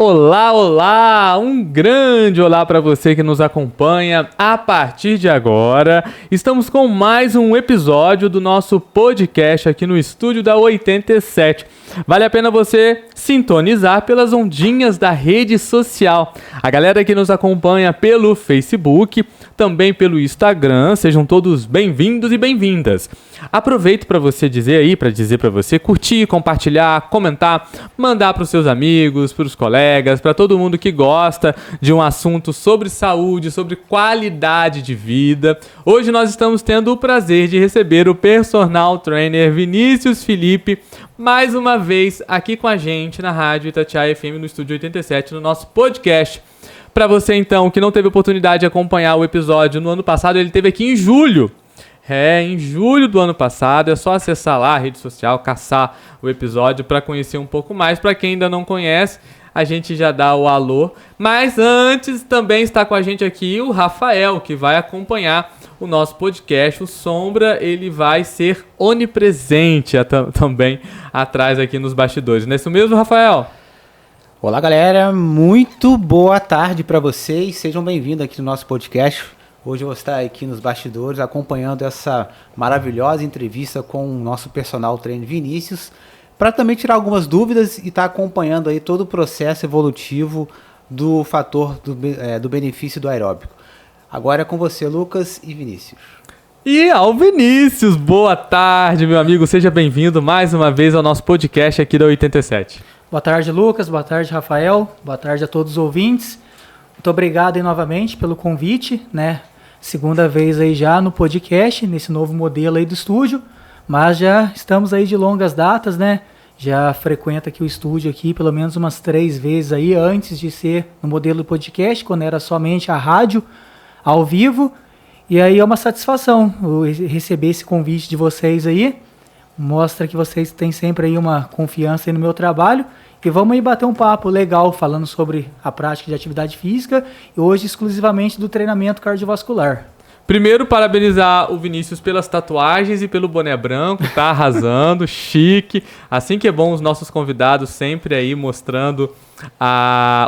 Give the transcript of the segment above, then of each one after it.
Olá, olá! Um grande olá para você que nos acompanha a partir de agora. Estamos com mais um episódio do nosso podcast aqui no estúdio da 87. Vale a pena você sintonizar pelas ondinhas da rede social. A galera que nos acompanha pelo Facebook, também pelo Instagram, sejam todos bem-vindos e bem-vindas. Aproveito para você dizer para você curtir, compartilhar, comentar, mandar para os seus amigos, para os colegas, para todo mundo que gosta de um assunto sobre saúde, sobre qualidade de vida. Hoje nós estamos tendo o prazer de receber o personal trainer Vinícius Felipe, mais uma vez aqui com a gente na Rádio Itatiaia FM no Estúdio 87, no nosso podcast. Para você então que não teve oportunidade de acompanhar o episódio no ano passado, ele teve aqui em julho. Em julho do ano passado, é só acessar lá a rede social, caçar o episódio para conhecer um pouco mais. Para quem ainda não conhece, a gente já dá o alô. Mas antes também está com a gente aqui o Rafael, que vai acompanhar o nosso podcast. O Sombra, ele vai ser onipresente também atrás aqui nos bastidores. Não é isso mesmo, Rafael? Olá, galera. Muito boa tarde para vocês. Sejam bem-vindos aqui no nosso podcast. Hoje eu vou estar aqui nos bastidores acompanhando essa maravilhosa entrevista com o nosso personal trainer Vinícius, para também tirar algumas dúvidas e estar acompanhando aí todo o processo evolutivo do fator do benefício do aeróbico. Agora é com você, Lucas e Vinícius. E ao Vinícius, boa tarde, meu amigo. Seja bem-vindo mais uma vez ao nosso podcast aqui da 87. Boa tarde, Lucas. Boa tarde, Rafael. Boa tarde a todos os ouvintes. Muito obrigado aí novamente pelo convite, né? Segunda vez aí já no podcast, nesse novo modelo aí do estúdio, mas já estamos aí de longas datas, né? Já frequenta aqui o estúdio aqui pelo menos umas 3 vezes aí antes de ser no modelo do podcast, quando era somente a rádio ao vivo. E aí é uma satisfação receber esse convite de vocês aí. Mostra que vocês têm sempre aí uma confiança aí no meu trabalho. E vamos aí bater um papo legal falando sobre a prática de atividade física e hoje exclusivamente do treinamento cardiovascular. Primeiro, parabenizar o Vinícius pelas tatuagens e pelo boné branco, tá arrasando, chique. Assim que é bom os nossos convidados sempre aí mostrando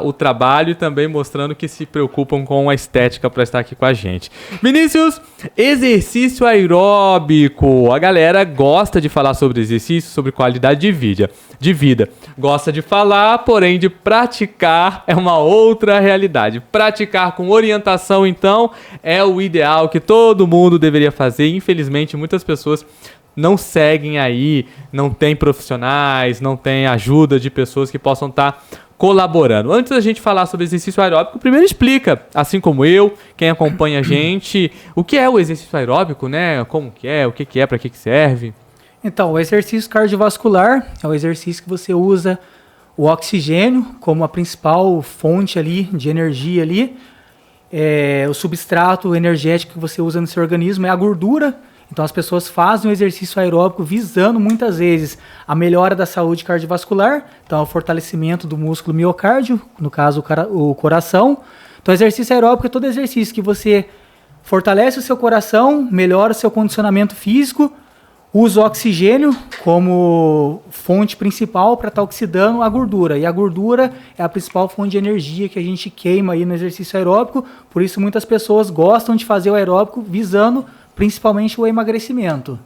o trabalho e também mostrando que se preocupam com a estética para estar aqui com a gente. Vinícius, exercício aeróbico. A galera gosta de falar sobre exercício, sobre qualidade de vida. Gosta de falar, porém de praticar é uma outra realidade. Praticar com orientação, então, é o ideal que todo mundo deveria fazer. Infelizmente, muitas pessoas não seguem aí, não tem profissionais, não tem ajuda de pessoas que possam estar colaborando. Antes da gente falar sobre exercício aeróbico, primeiro explica, assim como eu, quem acompanha a gente, o que é o exercício aeróbico, né? Como que é, o que é, para que serve? Então, o exercício cardiovascular é o exercício que você usa o oxigênio como a principal fonte ali de energia ali. O substrato energético que você usa no seu organismo é a gordura. Então as pessoas fazem o exercício aeróbico visando muitas vezes a melhora da saúde cardiovascular, então o fortalecimento do músculo miocárdio, no caso o coração. Então o exercício aeróbico é todo exercício que você fortalece o seu coração, melhora o seu condicionamento físico, usa o oxigênio como fonte principal para estar oxidando a gordura. E a gordura é a principal fonte de energia que a gente queima aí no exercício aeróbico, por isso muitas pessoas gostam de fazer o aeróbico visando principalmente o emagrecimento.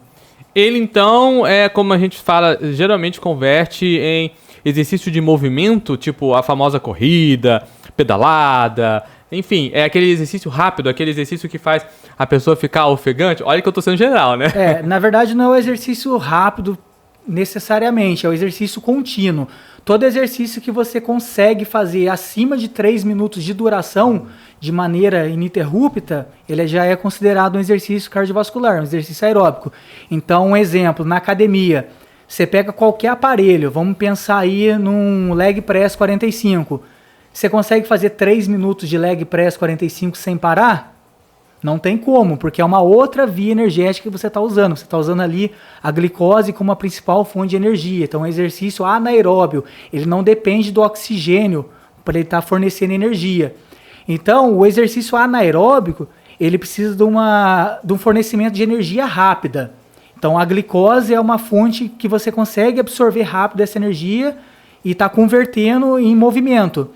Ele, então, como a gente fala, geralmente converte em exercício de movimento, tipo a famosa corrida, pedalada, enfim, é aquele exercício rápido, aquele exercício que faz a pessoa ficar ofegante. Olha que eu tô sendo geral, né? Na verdade não é o exercício rápido necessariamente, é o exercício contínuo. Todo exercício que você consegue fazer acima de 3 minutos de duração, de maneira ininterrupta, ele já é considerado um exercício cardiovascular, um exercício aeróbico. Então, um exemplo, na academia, você pega qualquer aparelho, vamos pensar aí num leg press 45. Você consegue fazer 3 minutos de leg press 45 sem parar? Não tem como, porque é uma outra via energética que você está usando. Você está usando ali a glicose como a principal fonte de energia. Então, é um exercício anaeróbio. Ele não depende do oxigênio para ele estar fornecendo energia. Então, o exercício anaeróbico, ele precisa de um fornecimento de energia rápida. Então, a glicose é uma fonte que você consegue absorver rápido essa energia e está convertendo em movimento.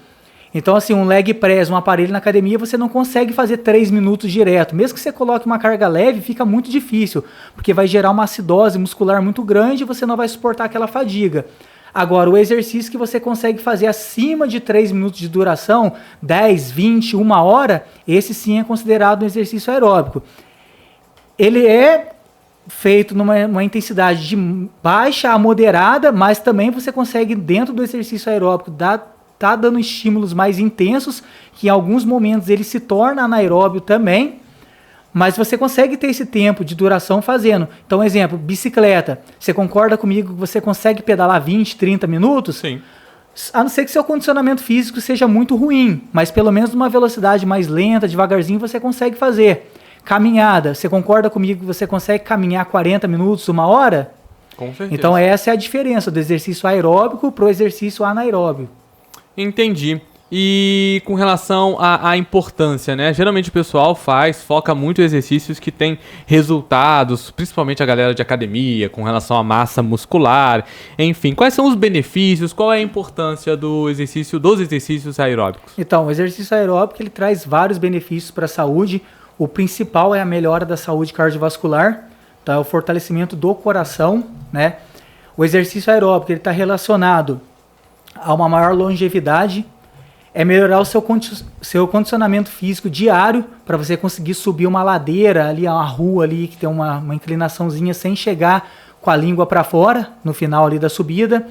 Então, assim, um leg press, um aparelho na academia, você não consegue fazer 3 minutos direto. Mesmo que você coloque uma carga leve, fica muito difícil, porque vai gerar uma acidose muscular muito grande e você não vai suportar aquela fadiga. Agora, o exercício que você consegue fazer acima de 3 minutos de duração, 10, 20, 1 hora, esse sim é considerado um exercício aeróbico. Ele é feito numa intensidade de baixa a moderada, mas também você consegue, dentro do exercício aeróbico, tá dando estímulos mais intensos, que em alguns momentos ele se torna anaeróbio também, mas você consegue ter esse tempo de duração fazendo. Então, exemplo, bicicleta. Você concorda comigo que você consegue pedalar 20, 30 minutos? Sim. A não ser que seu condicionamento físico seja muito ruim, mas pelo menos numa velocidade mais lenta, devagarzinho, você consegue fazer. Caminhada. Você concorda comigo que você consegue caminhar 40 minutos, 1 hora? Com certeza. Então, essa é a diferença do exercício aeróbico para o exercício anaeróbio. Entendi. E com relação à importância, né? Geralmente o pessoal foca muito em exercícios que têm resultados, principalmente a galera de academia, com relação à massa muscular. Enfim, quais são os benefícios? Qual é a importância dos exercícios aeróbicos? Então, o exercício aeróbico ele traz vários benefícios para a saúde. O principal é a melhora da saúde cardiovascular, tá? O fortalecimento do coração, né? O exercício aeróbico ele está relacionado a uma maior longevidade, é melhorar o seu condicionamento físico diário para você conseguir subir uma ladeira ali, uma rua ali que tem uma inclinaçãozinha sem chegar com a língua para fora no final ali da subida.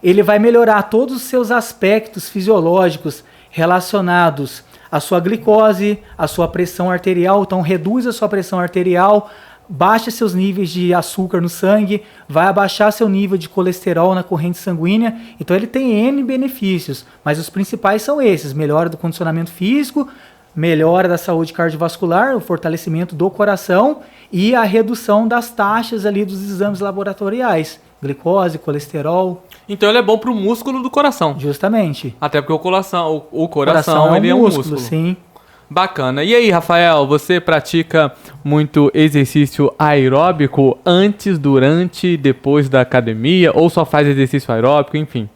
Ele vai melhorar todos os seus aspectos fisiológicos relacionados à sua glicose, à sua pressão arterial, então reduz a sua pressão arterial, baixa seus níveis de açúcar no sangue, vai abaixar seu nível de colesterol na corrente sanguínea. Então ele tem N benefícios, mas os principais são esses: melhora do condicionamento físico, melhora da saúde cardiovascular, o fortalecimento do coração e a redução das taxas ali dos exames laboratoriais, glicose, colesterol. Então ele é bom para o músculo do coração. Justamente. Até porque o coração ele é um músculo. Sim. Bacana. E aí, Rafael, você pratica muito exercício aeróbico antes, durante, depois da academia? Ou só faz exercício aeróbico, enfim?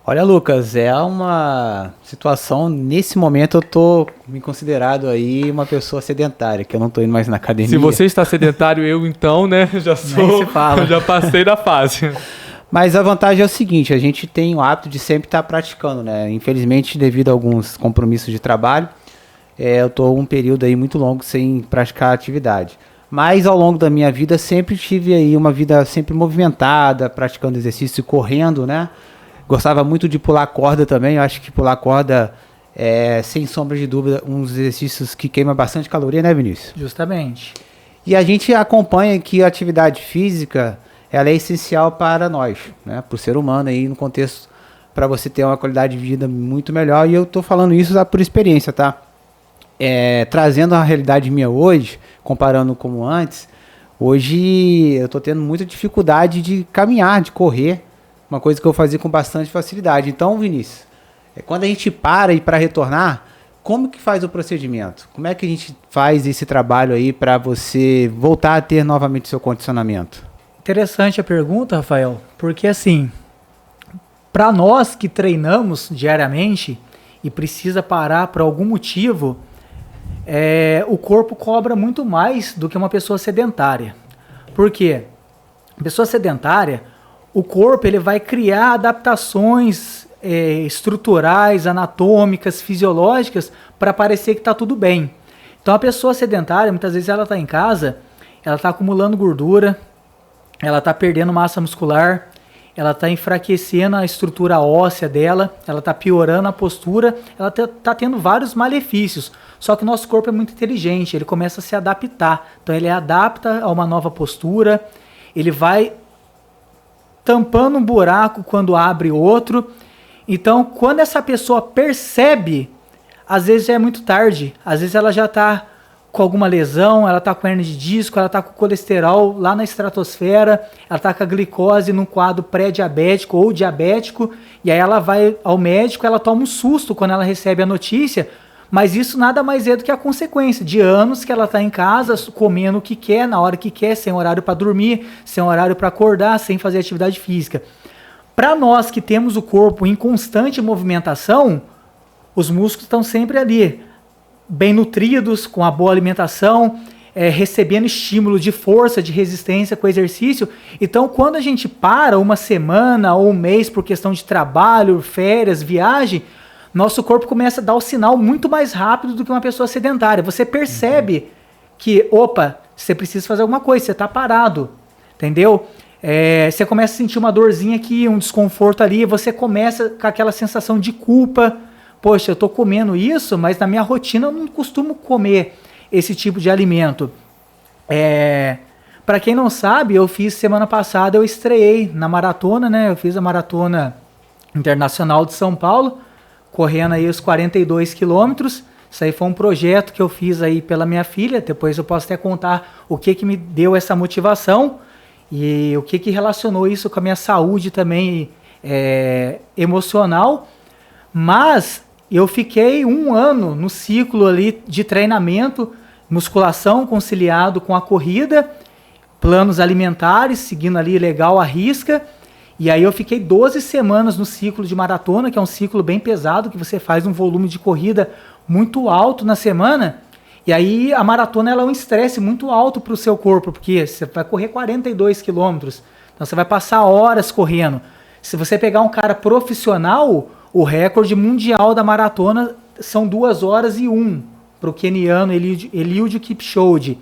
Olha, Lucas, é uma situação, nesse momento eu tô me considerado aí uma pessoa sedentária, que eu não tô indo mais na academia. Se você está sedentário, eu então, né, já já passei da fase. Mas a vantagem é o seguinte, a gente tem o hábito de sempre estar praticando, né? Infelizmente, devido a alguns compromissos de trabalho, eu tô um período aí muito longo sem praticar atividade. Mas ao longo da minha vida sempre tive aí uma vida sempre movimentada, praticando exercício, correndo, né? Gostava muito de pular corda também. Eu acho que pular corda é, sem sombra de dúvida, um dos exercícios que queima bastante caloria, né, Vinícius? Justamente. E a gente acompanha que a atividade física, ela é essencial para nós, né? Para o ser humano aí no contexto, para você ter uma qualidade de vida muito melhor. E eu tô falando isso por experiência, tá? Trazendo a realidade minha hoje, comparando como antes, hoje eu tô tendo muita dificuldade de caminhar, de correr, uma coisa que eu fazia com bastante facilidade. Então, Vinícius, quando a gente para e para retornar, como que faz o procedimento? Como é que a gente faz esse trabalho aí para você voltar a ter novamente seu condicionamento? Interessante a pergunta, Rafael, porque assim, para nós que treinamos diariamente e precisa parar por algum motivo, o corpo cobra muito mais do que uma pessoa sedentária. Por quê? A pessoa sedentária, o corpo ele vai criar adaptações estruturais, anatômicas, fisiológicas para parecer que está tudo bem. Então a pessoa sedentária, muitas vezes ela está em casa, ela está acumulando gordura, ela está perdendo massa muscular, ela está enfraquecendo a estrutura óssea dela, ela está piorando a postura, ela está tendo vários malefícios. Só que o nosso corpo é muito inteligente, ele começa a se adaptar. Então ele adapta a uma nova postura, ele vai tampando um buraco quando abre outro. Então quando essa pessoa percebe, às vezes já é muito tarde, às vezes ela já está com alguma lesão, ela está com hernia de disco, ela está com colesterol lá na estratosfera, ela está com a glicose num quadro pré-diabético ou diabético, e aí ela vai ao médico, ela toma um susto quando ela recebe a notícia, mas isso nada mais é do que a consequência de anos que ela está em casa, comendo o que quer, na hora que quer, sem horário para dormir, sem horário para acordar, sem fazer atividade física. Para nós que temos o corpo em constante movimentação, os músculos estão sempre ali, bem nutridos, com a boa alimentação, recebendo estímulo de força, de resistência com o exercício. Então, quando a gente para uma semana ou um mês por questão de trabalho, férias, viagem, nosso corpo começa a dar o sinal muito mais rápido do que uma pessoa sedentária. Você percebe que, opa, você precisa fazer alguma coisa, você está parado, entendeu? Você começa a sentir uma dorzinha aqui, um desconforto ali, você começa com aquela sensação de culpa. Poxa, eu estou comendo isso, mas na minha rotina eu não costumo comer esse tipo de alimento. Para quem não sabe, eu fiz semana passada, eu estreiei na maratona, né? Eu fiz a Maratona Internacional de São Paulo, correndo aí os 42 quilômetros. Isso aí foi um projeto que eu fiz aí pela minha filha. Depois eu posso até contar o que me deu essa motivação e o que relacionou isso com a minha saúde também emocional. Mas eu fiquei 1 ano no ciclo ali de treinamento, musculação conciliado com a corrida, planos alimentares, seguindo ali legal a risca. E aí eu fiquei 12 semanas no ciclo de maratona, que é um ciclo bem pesado, que você faz um volume de corrida muito alto na semana. E aí a maratona ela é um estresse muito alto para o seu corpo, porque você vai correr 42 quilômetros, então você vai passar horas correndo. Se você pegar um cara profissional, o recorde mundial da maratona são 2 horas e 1 para o queniano Eliud Kipchoge.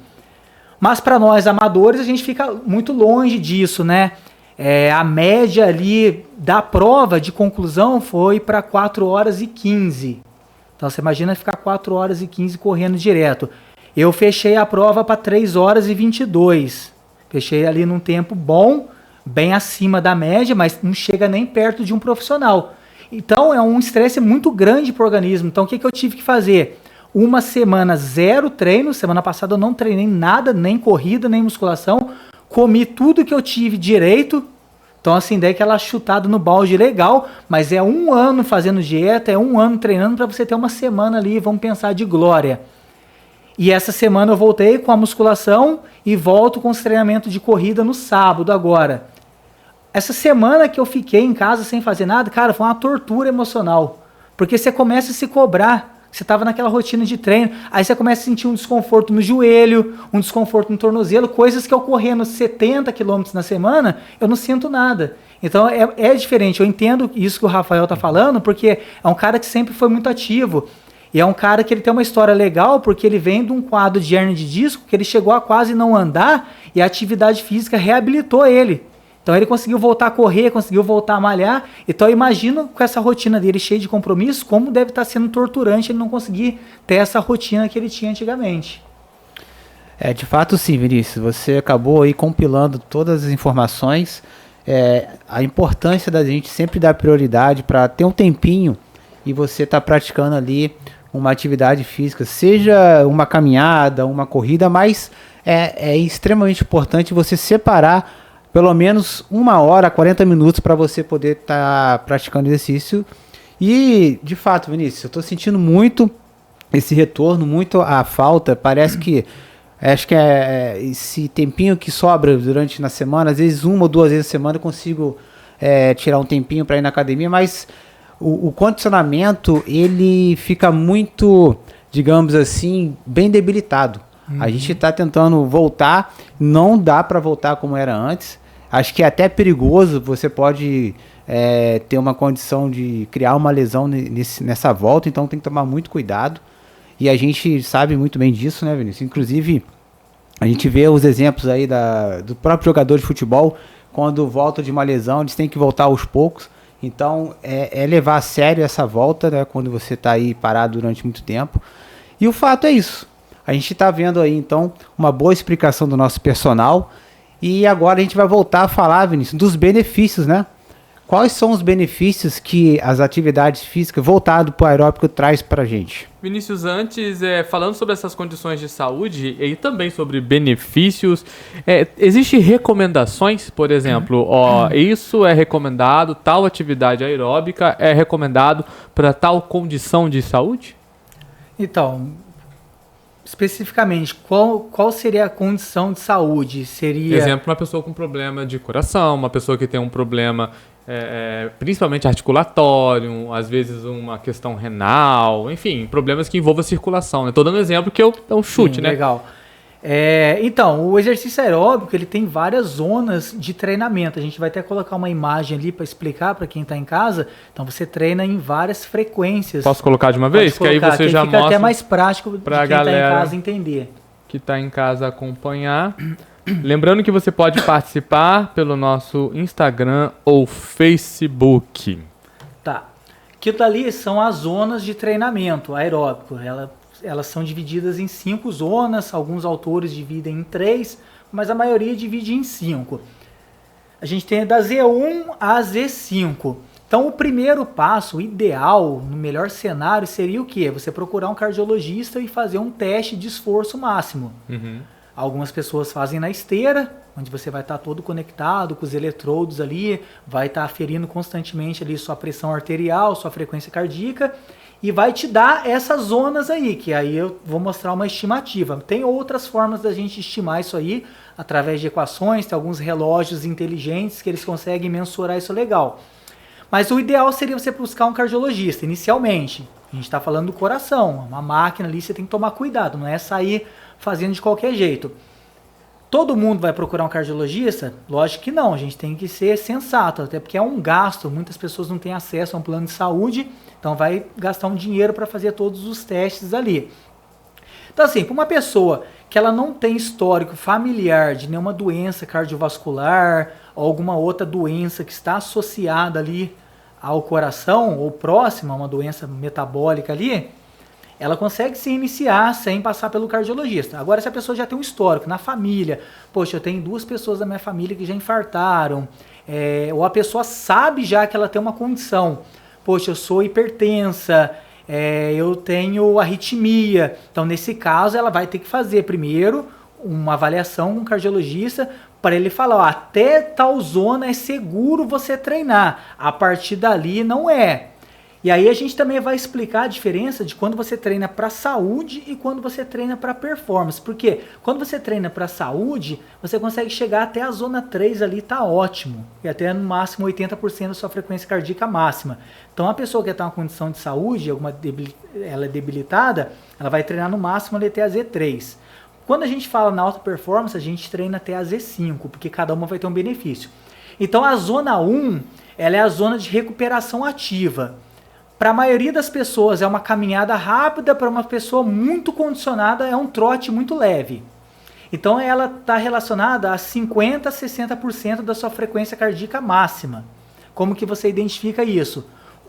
Mas para nós amadores a gente fica muito longe disso, né? A média ali da prova de conclusão foi para 4 horas e 15. Então você imagina ficar 4 horas e 15 correndo direto. Eu fechei a prova para 3 horas e 22. Fechei ali num tempo bom, bem acima da média, mas não chega nem perto de um profissional. Então é um estresse muito grande para o organismo. Então o que eu tive que fazer? 1 semana 0 treino. Semana passada eu não treinei nada, nem corrida, nem musculação. Comi tudo que eu tive direito. Então assim, dei aquela chutada no balde legal, mas 1 ano fazendo dieta, 1 ano treinando para você ter 1 semana ali, vamos pensar, de glória. E essa semana eu voltei com a musculação e volto com os treinamentos de corrida no sábado agora. Essa semana que eu fiquei em casa sem fazer nada, cara, foi uma tortura emocional. Porque você começa a se cobrar. Você estava naquela rotina de treino, aí você começa a sentir um desconforto no joelho, um desconforto no tornozelo, coisas que eu correndo 70 km na semana, eu não sinto nada. Então é diferente, eu entendo isso que o Rafael está falando, porque é um cara que sempre foi muito ativo. E é um cara que ele tem uma história legal, porque ele vem de um quadro de hernia de disco, que ele chegou a quase não andar, e a atividade física reabilitou ele. Então ele conseguiu voltar a correr, conseguiu voltar a malhar. Então eu imagino com essa rotina dele cheia de compromisso, como deve estar sendo torturante ele não conseguir ter essa rotina que ele tinha antigamente. De fato sim, Vinícius. Você acabou aí compilando todas as informações. A importância da gente sempre dar prioridade para ter um tempinho e você tá praticando ali uma atividade física, seja uma caminhada, uma corrida, mas é extremamente importante você separar pelo menos 1 hora, 40 minutos para você poder estar praticando exercício. E, de fato, Vinícius, eu estou sentindo muito esse retorno, muito a falta. Parece que, acho que esse tempinho que sobra durante na semana, às vezes 1 ou 2 vezes na semana eu consigo tirar um tempinho para ir na academia, mas o condicionamento, ele fica muito, digamos assim, bem debilitado. A gente está tentando voltar, não dá para voltar como era antes. Acho que é até perigoso, você pode ter uma condição de criar uma lesão nessa volta, então tem que tomar muito cuidado. E a gente sabe muito bem disso, né, Vinícius? Inclusive, a gente vê os exemplos aí do próprio jogador de futebol, quando volta de uma lesão, eles têm que voltar aos poucos. Então, levar a sério essa volta, né, quando você está aí parado durante muito tempo. E o fato é isso. A gente está vendo aí, então, uma boa explicação do nosso personal. E agora a gente vai voltar a falar, Vinícius, dos benefícios, né? Quais são os benefícios que as atividades físicas voltado para o aeróbico traz para a gente? Vinícius, antes, falando sobre essas condições de saúde e também sobre benefícios, existem recomendações, por exemplo, isso é recomendado, tal atividade aeróbica é recomendado para tal condição de saúde? Então, especificamente, qual seria a condição de saúde? Seria... Exemplo, uma pessoa com problema de coração, uma pessoa que tem um problema principalmente articulatório, às vezes uma questão renal, enfim, problemas que envolvam a circulação. Estou dando exemplo que é um chute, Sim, né? Legal. Então, o exercício aeróbico ele tem várias zonas de treinamento. A gente vai até colocar uma imagem ali para explicar para quem está em casa. Então, você treina em várias frequências. Posso colocar de uma vez? Pode colocar, que aí você já fica mostra até mais prático pra quem está em galera casa entender. que está em casa acompanhar. Lembrando que você pode participar pelo nosso Instagram ou Facebook. Tá. Aquilo dali são as zonas de treinamento aeróbico. Elas são divididas em 5 zonas, alguns autores dividem em 3, mas a maioria divide em 5. A gente tem da Z1 a Z5. Então o primeiro passo, o ideal, no melhor cenário, seria o quê? Você procurar um cardiologista e fazer um teste de esforço máximo. Uhum. Algumas pessoas fazem na esteira, onde você vai estar todo conectado com os eletrodos ali, vai estar aferindo constantemente ali sua pressão arterial, sua frequência cardíaca, e vai te dar essas zonas aí, que aí eu vou mostrar uma estimativa. Tem outras formas da gente estimar isso aí, através de equações, tem alguns relógios inteligentes que eles conseguem mensurar isso legal. Mas o ideal seria você buscar um cardiologista, inicialmente. A gente está falando do coração, uma máquina ali você tem que tomar cuidado, não é sair fazendo de qualquer jeito. Todo mundo vai procurar um cardiologista? Lógico que não, a gente tem que ser sensato, até porque é um gasto, muitas pessoas não têm acesso a um plano de saúde, então vai gastar um dinheiro para fazer todos os testes ali. Então assim, para uma pessoa que ela não tem histórico familiar de nenhuma doença cardiovascular ou alguma outra doença que está associada ali ao coração ou próxima a uma doença metabólica ali, ela consegue se iniciar sem passar pelo cardiologista. Agora, se a pessoa já tem um histórico na família, poxa, eu tenho 2 pessoas da minha família que já infartaram, ou a pessoa sabe já que ela tem uma condição, poxa, eu sou hipertensa, eu tenho arritmia, então nesse caso ela vai ter que fazer primeiro uma avaliação com um cardiologista para ele falar, ó, até tal zona é seguro você treinar, a partir dali não é. E aí a gente também vai explicar a diferença de quando você treina para saúde e quando você treina para performance. Porque quando você treina para saúde, você consegue chegar até a zona 3 ali, tá ótimo. E até no máximo 80% da sua frequência cardíaca máxima. Então a pessoa que está em uma condição de saúde, ela é debilitada, ela vai treinar no máximo ali até a Z3. Quando a gente fala na alta performance, a gente treina até a Z5, porque cada uma vai ter um benefício. Então a zona 1, ela é a zona de recuperação ativa. Para a maioria das pessoas é uma caminhada rápida, para uma pessoa muito condicionada é um trote muito leve. Então ela está relacionada a 50% a 60% da sua frequência cardíaca máxima. Como que você identifica isso?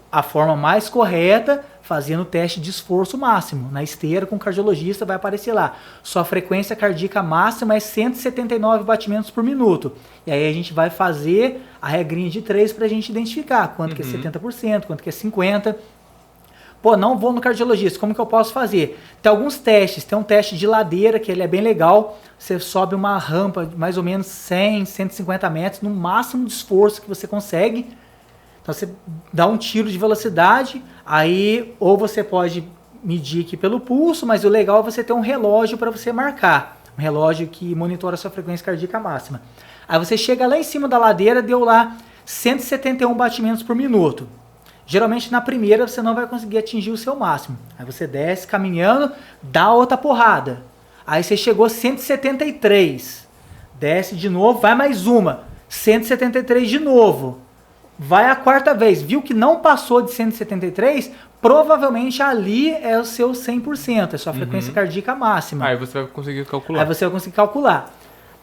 A forma mais correta, fazendo o teste de esforço máximo. Na esteira com o cardiologista vai aparecer lá. Sua frequência cardíaca máxima é 179 batimentos por minuto. E aí a gente vai fazer a regrinha de 3 para a gente identificar quanto que é 70%, quanto que é 50%. Pô, não vou no cardiologista, como que eu posso fazer? Tem alguns testes, tem um teste de ladeira que ele é bem legal. Você sobe uma rampa de mais ou menos 100, 150 metros, no máximo de esforço que você consegue. Então você dá um tiro de velocidade, aí ou você pode medir aqui pelo pulso, mas o legal é você ter um relógio para você marcar. Um relógio que monitora a sua frequência cardíaca máxima. Aí você chega lá em cima da ladeira, deu lá 171 batimentos por minuto. Geralmente na primeira você não vai conseguir atingir o seu máximo. Aí você desce caminhando, dá outra porrada. Aí você chegou a 173. Desce de novo, vai mais uma. 173 de novo. Vai a 4ª vez, viu que não passou de 173, provavelmente ali é o seu 100%, é a sua frequência cardíaca máxima. Aí você vai conseguir calcular. Aí você vai conseguir calcular.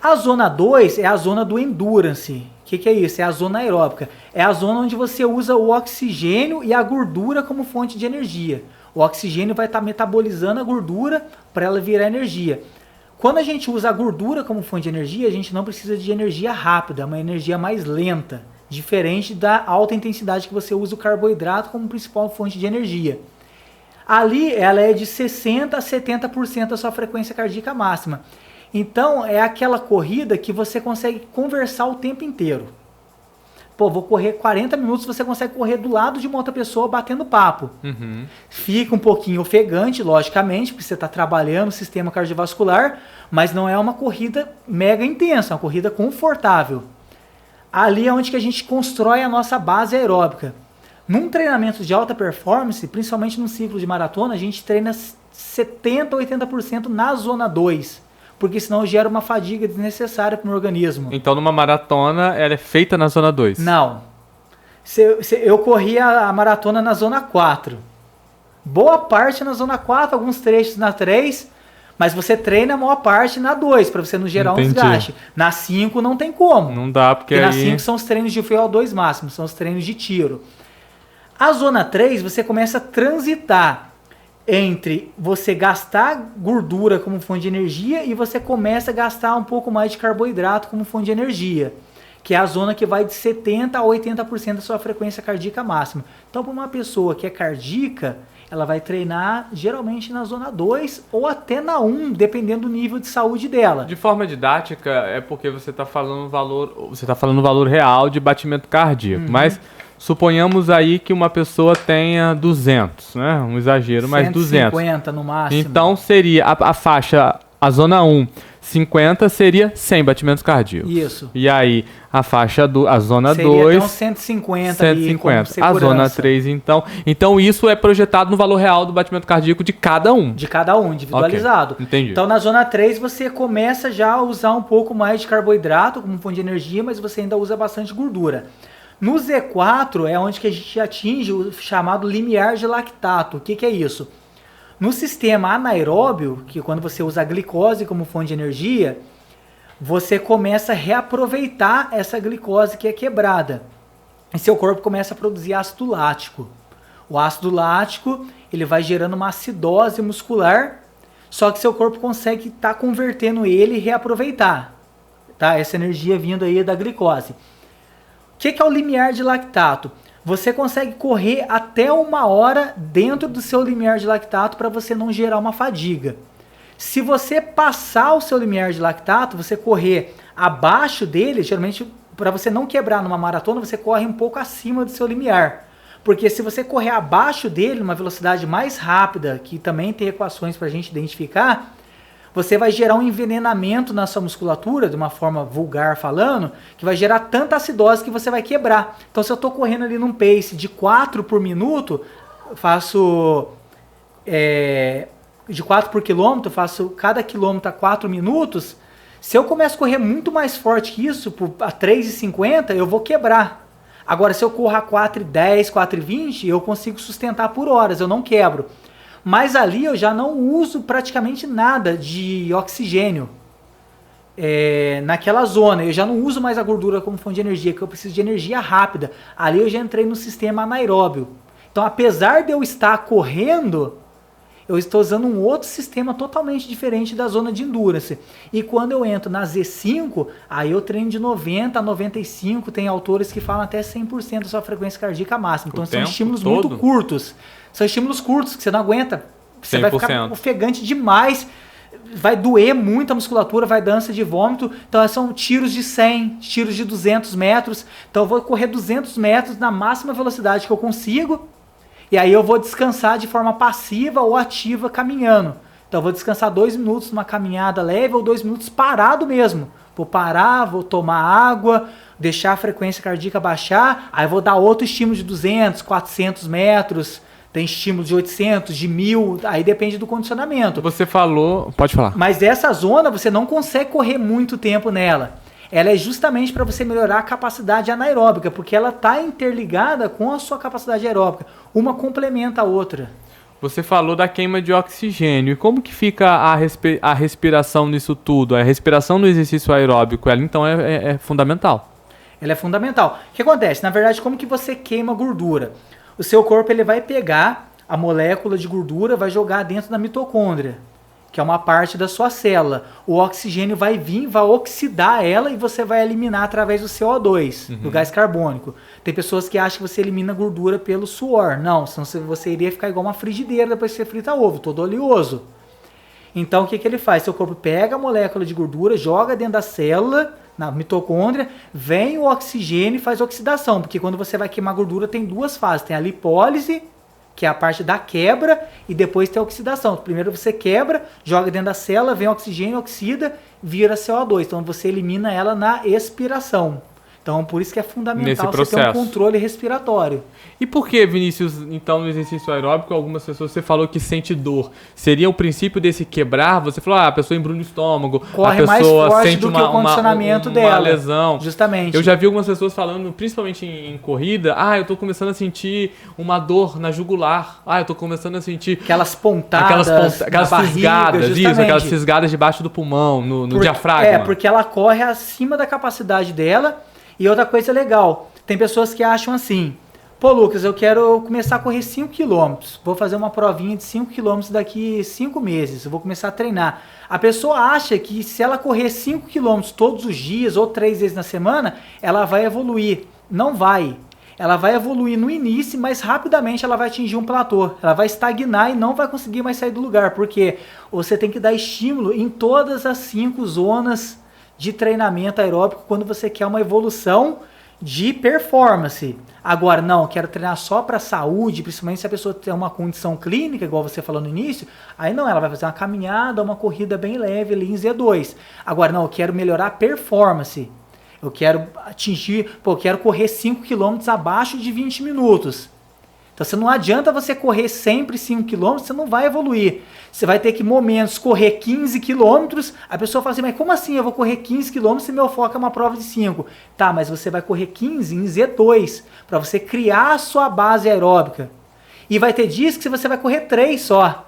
A zona 2 é a zona do endurance. O que é isso? É a zona aeróbica. É a zona onde você usa o oxigênio e a gordura como fonte de energia. O oxigênio vai estar metabolizando a gordura para ela virar energia. Quando a gente usa a gordura como fonte de energia, a gente não precisa de energia rápida, é uma energia mais lenta. Diferente da alta intensidade que você usa o carboidrato como principal fonte de energia. Ali ela é de 60% a 70% da sua frequência cardíaca máxima. Então é aquela corrida que você consegue conversar o tempo inteiro. Pô, vou correr 40 minutos, você consegue correr do lado de uma outra pessoa batendo papo. Fica um pouquinho ofegante, logicamente, porque você está trabalhando o sistema cardiovascular, mas não é uma corrida mega intensa, é uma corrida confortável. Ali é onde que a gente constrói a nossa base aeróbica. Num treinamento de alta performance, principalmente num ciclo de maratona, a gente treina 70% a 80% na zona 2, porque senão gera uma fadiga desnecessária para o organismo. Então, numa maratona, ela é feita na zona 2? Não. Eu corri a maratona na zona 4. Boa parte na zona 4, alguns trechos na 3, mas você treina a maior parte na 2, para você não gerar um desgaste. Na 5 não tem como. Não dá, porque na aí... 5 são os treinos de VO2 máximo, são os treinos de tiro. A zona 3, você começa a transitar entre você gastar gordura como fonte de energia e você começa a gastar um pouco mais de carboidrato como fonte de energia, que é a zona que vai de 70% a 80% da sua frequência cardíaca máxima. Então, para uma pessoa que é cardíaca, ela vai treinar geralmente na zona 2 ou até na 1, dependendo do nível de saúde dela. De forma didática, é porque você está falando o valor real de batimento cardíaco, mas suponhamos aí que uma pessoa tenha 200, né? Um exagero, mas 200. 150 no máximo. Então seria a faixa, a zona 1, 50 seria 100 batimentos cardíacos. Isso. E aí a faixa a zona seria 2, até uns 150 ali como 150. A segurança. zona 3, então isso é projetado no valor real do batimento cardíaco de cada um. De cada um, individualizado. Okay, entendi. Então na zona 3 você começa já a usar um pouco mais de carboidrato como fonte de energia, mas você ainda usa bastante gordura. No Z4 é onde que a gente atinge o chamado limiar de lactato. O que é isso? No sistema anaeróbio, que quando você usa a glicose como fonte de energia, você começa a reaproveitar essa glicose que é quebrada. E seu corpo começa a produzir ácido lático. O ácido lático ele vai gerando uma acidose muscular, só que seu corpo consegue estar convertendo ele e reaproveitar, tá? Essa energia vindo aí da glicose. O que é o limiar de lactato? Você consegue correr até 1 hora dentro do seu limiar de lactato para você não gerar uma fadiga. Se você passar o seu limiar de lactato, você correr abaixo dele, geralmente para você não quebrar numa maratona, você corre um pouco acima do seu limiar. Porque se você correr abaixo dele, numa velocidade mais rápida, que também tem equações para a gente identificar, você vai gerar um envenenamento na sua musculatura, de uma forma vulgar falando, que vai gerar tanta acidose que você vai quebrar. Então, se eu estou correndo ali num pace de 4 por minuto, faço de 4 por quilômetro, faço cada quilômetro a 4 minutos, se eu começo a correr muito mais forte que isso, a 3,50, eu vou quebrar. Agora, se eu corro a 4,10, 4,20, eu consigo sustentar por horas, eu não quebro. Mas ali eu já não uso praticamente nada de oxigênio naquela zona. Eu já não uso mais a gordura como fonte de energia, porque eu preciso de energia rápida. Ali eu já entrei no sistema anaeróbio. Então, apesar de eu estar correndo, eu estou usando um outro sistema totalmente diferente da zona de endurance. E quando eu entro na Z5, aí eu treino de 90 a 95, tem autores que falam até 100% da sua frequência cardíaca máxima. Então são estímulos muito curtos. São estímulos curtos que você não aguenta. Você 100%. vai ficar ofegante demais, vai doer muito a musculatura, vai dar ânsia de vômito. Então são tiros de 100, tiros de 200 metros. Então eu vou correr 200 metros na máxima velocidade que eu consigo. E aí eu vou descansar de forma passiva ou ativa caminhando. Então eu vou descansar 2 minutos numa caminhada leve ou 2 minutos parado mesmo. Vou parar, vou tomar água, deixar a frequência cardíaca baixar. Aí vou dar outro estímulo de 200, 400 metros. Tem estímulo de 800, de 1000, aí depende do condicionamento. Você falou, pode falar. Mas essa zona você não consegue correr muito tempo nela. Ela é justamente para você melhorar a capacidade anaeróbica, porque ela está interligada com a sua capacidade aeróbica. Uma complementa a outra. Você falou da queima de oxigênio. E como que fica a respiração nisso tudo? A respiração no exercício aeróbico, ela então é fundamental. Ela é fundamental. O que acontece? Na verdade, como que você queima gordura? O seu corpo ele vai pegar a molécula de gordura, vai jogar dentro da mitocôndria, que é uma parte da sua célula. O oxigênio vai vir, vai oxidar ela e você vai eliminar através do CO2, do gás carbônico. Tem pessoas que acham que você elimina gordura pelo suor. Não, senão você iria ficar igual uma frigideira depois que você frita ovo, todo oleoso. Então o que ele faz? Seu corpo pega a molécula de gordura, joga dentro da célula, na mitocôndria, vem o oxigênio e faz oxidação, porque quando você vai queimar gordura tem 2 fases, tem a lipólise, que é a parte da quebra, e depois tem a oxidação. Primeiro você quebra, joga dentro da célula, vem o oxigênio, oxida, vira CO2, então você elimina ela na expiração. Então, por isso que é fundamental Nesse você ter processo. um controle respiratório. E por que, Vinícius, então, no exercício aeróbico, algumas pessoas você falou que sente dor? Seria o princípio desse quebrar? Você falou, a pessoa embrulha o estômago, Corre a mais pessoa forte sente do que o condicionamento uma dela. lesão. Justamente. Eu já vi algumas pessoas falando, principalmente em corrida, eu tô começando a sentir uma dor na jugular. Eu tô começando a sentir Aquelas pontadas, aquelas na barriga, fisgadas, justamente. aquelas fisgadas debaixo do pulmão, no diafragma. Porque ela corre acima da capacidade dela. E outra coisa legal, tem pessoas que acham assim, pô, Lucas, eu quero começar a correr 5 km, vou fazer uma provinha de 5 km daqui 5 meses, eu vou começar a treinar. A pessoa acha que se ela correr 5 km todos os dias ou 3 vezes na semana, ela vai evoluir. Não vai. Ela vai evoluir no início, mas rapidamente ela vai atingir um platô. Ela vai estagnar e não vai conseguir mais sair do lugar, porque você tem que dar estímulo em todas as 5 zonas de treinamento aeróbico quando você quer uma evolução de performance. Agora, não, quero treinar só para saúde, principalmente se a pessoa tem uma condição clínica, igual você falou no início, aí não, ela vai fazer uma caminhada, uma corrida bem leve ali em Z2. Agora, não, eu quero melhorar a performance. Eu quero eu quero correr 5 km abaixo de 20 minutos. Então, não adianta você correr sempre 5 km, você não vai evoluir. Você vai ter que, momentos, correr 15 km. A pessoa fala assim, mas como assim eu vou correr 15 km se meu foco é uma prova de 5? Tá, mas você vai correr 15 em Z2, para você criar a sua base aeróbica. E vai ter dias que você vai correr 3 só.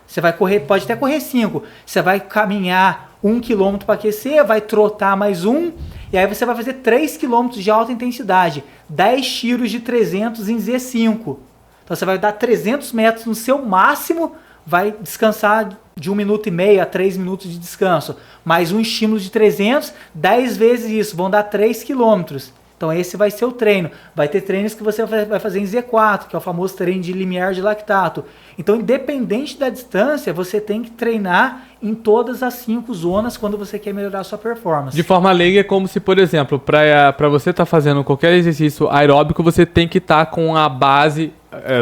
Você vai correr, pode até correr 5. Você vai caminhar 1 km para aquecer, vai trotar mais 1, e aí você vai fazer 3 km de alta intensidade, 10 tiros de 300 em Z5. Então você vai dar 300 metros no seu máximo, vai descansar de 1 minuto e meio a 3 minutos de descanso. Mais um estímulo de 300, 10 vezes isso, vão dar 3 km. Então esse vai ser o treino. Vai ter treinos que você vai fazer em Z4, que é o famoso treino de limiar de lactato. Então, independente da distância, você tem que treinar em todas as 5 zonas quando você quer melhorar a sua performance. De forma leiga, é como se, por exemplo, para você estar fazendo qualquer exercício aeróbico, você tem que estar com a base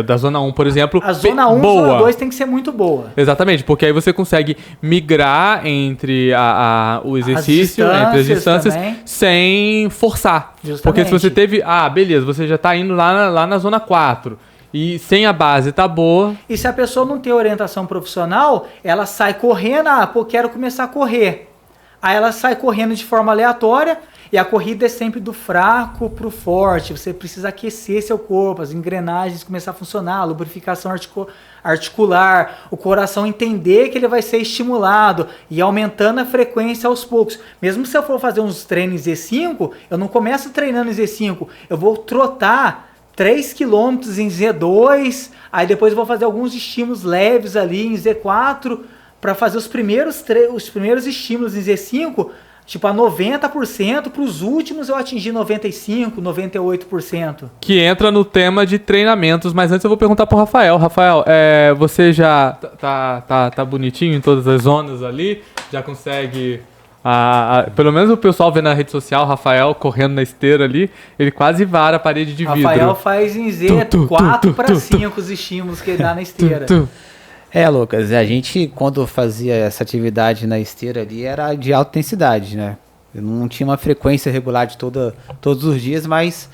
da zona 1, por exemplo, a zona 1 e boa. zona 2 tem que ser muito boa. Exatamente, porque aí você consegue migrar entre o exercício, entre as distâncias, também, sem forçar. Justamente. Porque se você teve, beleza, você já está indo lá na zona 4, e sem a base tá boa. E se a pessoa não tem orientação profissional, ela sai correndo, quero começar a correr. Aí ela sai correndo de forma aleatória, e a corrida é sempre do fraco para o forte. Você precisa aquecer seu corpo, as engrenagens começar a funcionar, a lubrificação articular, o coração entender que ele vai ser estimulado e aumentando a frequência aos poucos. Mesmo se eu for fazer uns treinos em Z5, eu não começo treinando em Z5, eu vou trotar 3 km em Z2, aí depois eu vou fazer alguns estímulos leves ali em Z4, para fazer os primeiros estímulos em Z5, tipo a 90%, para os últimos eu atingir 95%, 98%. Que entra no tema de treinamentos, mas antes eu vou perguntar pro Rafael. Rafael, você já tá bonitinho em todas as zonas ali? Já consegue... pelo menos o pessoal vê na rede social, Rafael correndo na esteira ali, ele quase vara a parede de vidro. Rafael faz em Z4 para 5 os estímulos que ele dá na esteira. Lucas, a gente quando fazia essa atividade na esteira ali era de alta intensidade, né? Eu não tinha uma frequência regular de todos os dias, mas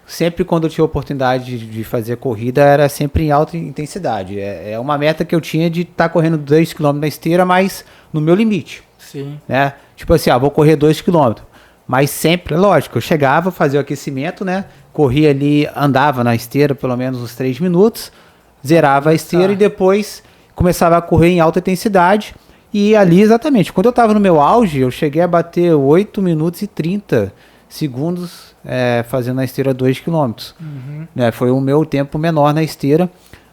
sempre quando eu tinha a oportunidade de fazer corrida era sempre em alta intensidade. É uma meta que eu tinha de estar correndo 2 km na esteira, mas no meu limite. Sim. Né? Tipo assim, vou correr 2 km. Mas sempre, lógico, eu chegava, fazia o aquecimento, né? Corria ali, andava na esteira pelo menos uns 3 minutos, zerava a esteira e depois começava a correr em alta intensidade. E ali, exatamente, quando eu estava no meu auge, eu cheguei a bater 8 minutos e 30 segundos fazendo a esteira 2 km. Uhum. Foi o meu tempo menor na esteira.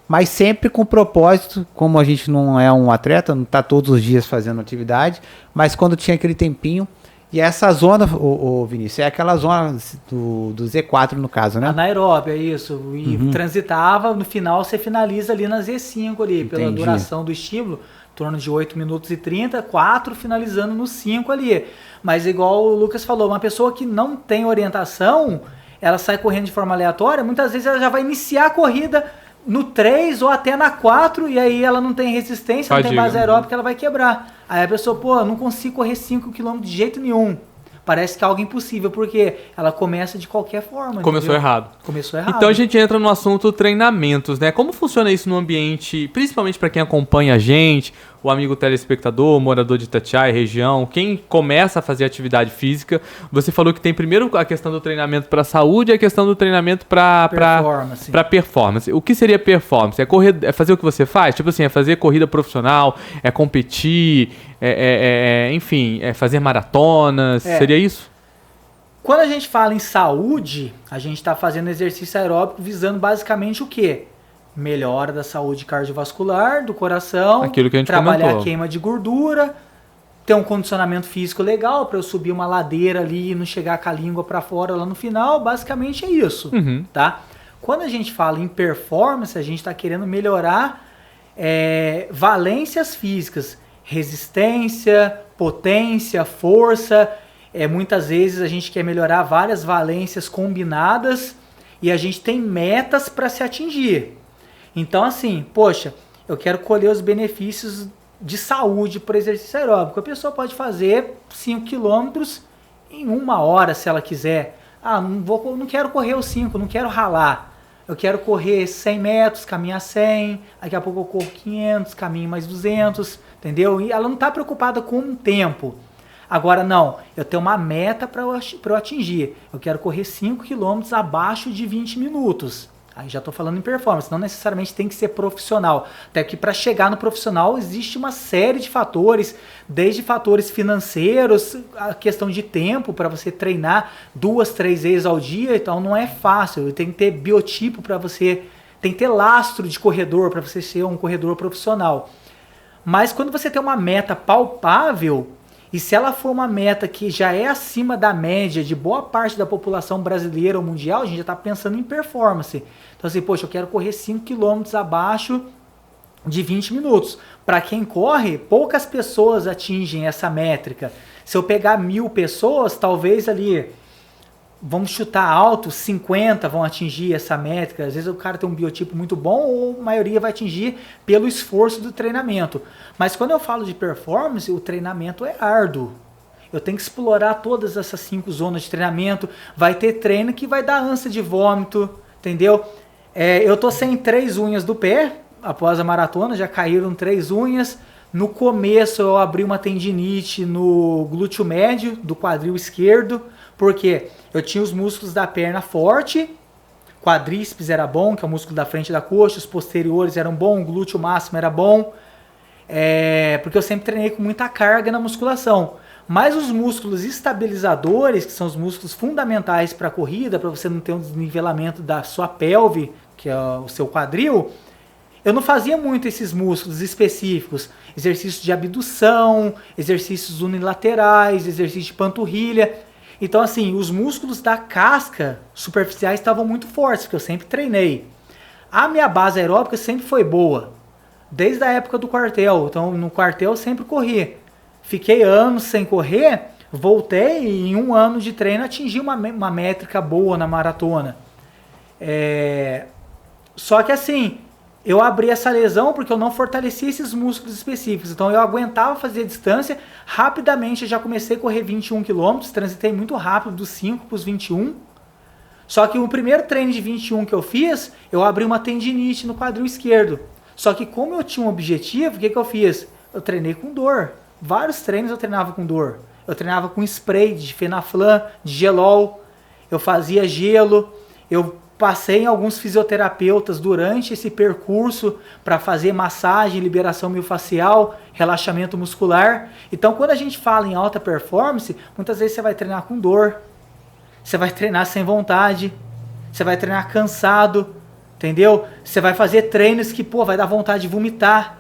Mas sempre com propósito, como a gente não é um atleta, não está todos os dias fazendo atividade, mas quando tinha aquele tempinho, e essa zona, Vinícius, é aquela zona do Z4 no caso, né? Anaeróbia, isso, e transitava, no final você finaliza ali na Z5 ali, pela Entendi. duração do estímulo, em torno de 8 minutos e 30, 4 finalizando no 5 ali. Mas igual o Lucas falou, uma pessoa que não tem orientação, ela sai correndo de forma aleatória, muitas vezes ela já vai iniciar a corrida no 3 ou até na 4, e aí ela não tem resistência, não tem base aeróbica, ela vai quebrar. Aí a pessoa, eu não consigo correr 5 km de jeito nenhum. parece que é algo impossível, porque ela começa de qualquer forma. Começou errado. Começou errado. Então a gente entra no assunto treinamentos, né? Como funciona isso no ambiente, principalmente para quem acompanha a gente, o amigo telespectador, morador de Itatiaia, região, quem começa a fazer atividade física? Você falou que tem primeiro a questão do treinamento para saúde e a questão do treinamento para performance. O que seria performance? É correr, é fazer o que você faz? Tipo assim, é fazer corrida profissional, é competir, enfim, é fazer maratonas, seria isso? Quando a gente fala em saúde, a gente está fazendo exercício aeróbico visando basicamente o quê? Melhora da saúde cardiovascular, do coração, aquilo que a gente trabalhar comentou. a queima de gordura, ter um condicionamento físico legal para eu subir uma ladeira ali e não chegar com a língua para fora lá no final, basicamente é isso, tá? Quando a gente fala em performance, a gente está querendo melhorar valências físicas, resistência, potência, força. Muitas vezes a gente quer melhorar várias valências combinadas e a gente tem metas para se atingir. Então, assim, poxa, eu quero colher os benefícios de saúde por exercício aeróbico. A pessoa pode fazer 5 km em 1 hora, se ela quiser. Não quero correr os 5, não quero ralar. Eu quero correr 100 metros, caminhar 100, daqui a pouco eu corro 500, caminho mais 200, entendeu? E ela não está preocupada com o tempo. Agora, não, eu tenho uma meta para eu atingir. Eu quero correr 5 km abaixo de 20 minutos. Aí já estou falando em performance, não necessariamente tem que ser profissional. Até que para chegar no profissional existe uma série de fatores, desde fatores financeiros, a questão de tempo para você treinar 2, 3 vezes ao dia, então não é fácil. Tem que ter biotipo para você, tem que ter lastro de corredor para você ser um corredor profissional. Mas quando você tem uma meta palpável, e se ela for uma meta que já é acima da média de boa parte da população brasileira ou mundial, a gente já está pensando em performance. Então assim, poxa, eu quero correr 5 km abaixo de 20 minutos. Para quem corre, poucas pessoas atingem essa métrica. Se eu pegar 1.000 pessoas, talvez ali, vamos chutar alto, 50 vão atingir essa métrica. Às vezes o cara tem um biotipo muito bom ou a maioria vai atingir pelo esforço do treinamento. Mas quando eu falo de performance, o treinamento é árduo. Eu tenho que explorar todas essas 5 zonas de treinamento. Vai ter treino que vai dar ânsia de vômito, entendeu? Eu tô sem 3 unhas do pé, após a maratona, já caíram 3 unhas. No começo eu abri uma tendinite no glúteo médio do quadril esquerdo, porque eu tinha os músculos da perna forte, quadríceps era bom, que é o músculo da frente da coxa, os posteriores eram bons, o glúteo máximo era bom, porque eu sempre treinei com muita carga na musculação. Mas os músculos estabilizadores, que são os músculos fundamentais para a corrida, para você não ter um desnivelamento da sua pelve, que é o seu quadril, eu não fazia muito esses músculos específicos, exercícios de abdução, exercícios unilaterais, exercício de panturrilha. Então, assim, os músculos da casca superficiais estavam muito fortes, porque eu sempre treinei. A minha base aeróbica sempre foi boa, desde a época do quartel. Então, no quartel eu sempre corri. Fiquei anos sem correr, voltei e em 1 ano de treino atingi uma métrica boa na maratona. Só que assim, eu abri essa lesão porque eu não fortaleci esses músculos específicos. Então eu aguentava fazer distância, rapidamente eu já comecei a correr 21 km, transitei muito rápido dos 5 para os 21. Só que o primeiro treino de 21 que eu fiz, eu abri uma tendinite no quadril esquerdo. Só que como eu tinha um objetivo, o que eu fiz? Eu treinei com dor. Vários treinos eu treinava com dor. Eu treinava com spray de Fenaflan, de gelol. Eu fazia gelo. Eu passei em alguns fisioterapeutas durante esse percurso para fazer massagem, liberação miofascial, relaxamento muscular. Então, quando a gente fala em alta performance, muitas vezes você vai treinar com dor. Você vai treinar sem vontade. Você vai treinar cansado. Entendeu? Você vai fazer treinos que, vai dar vontade de vomitar.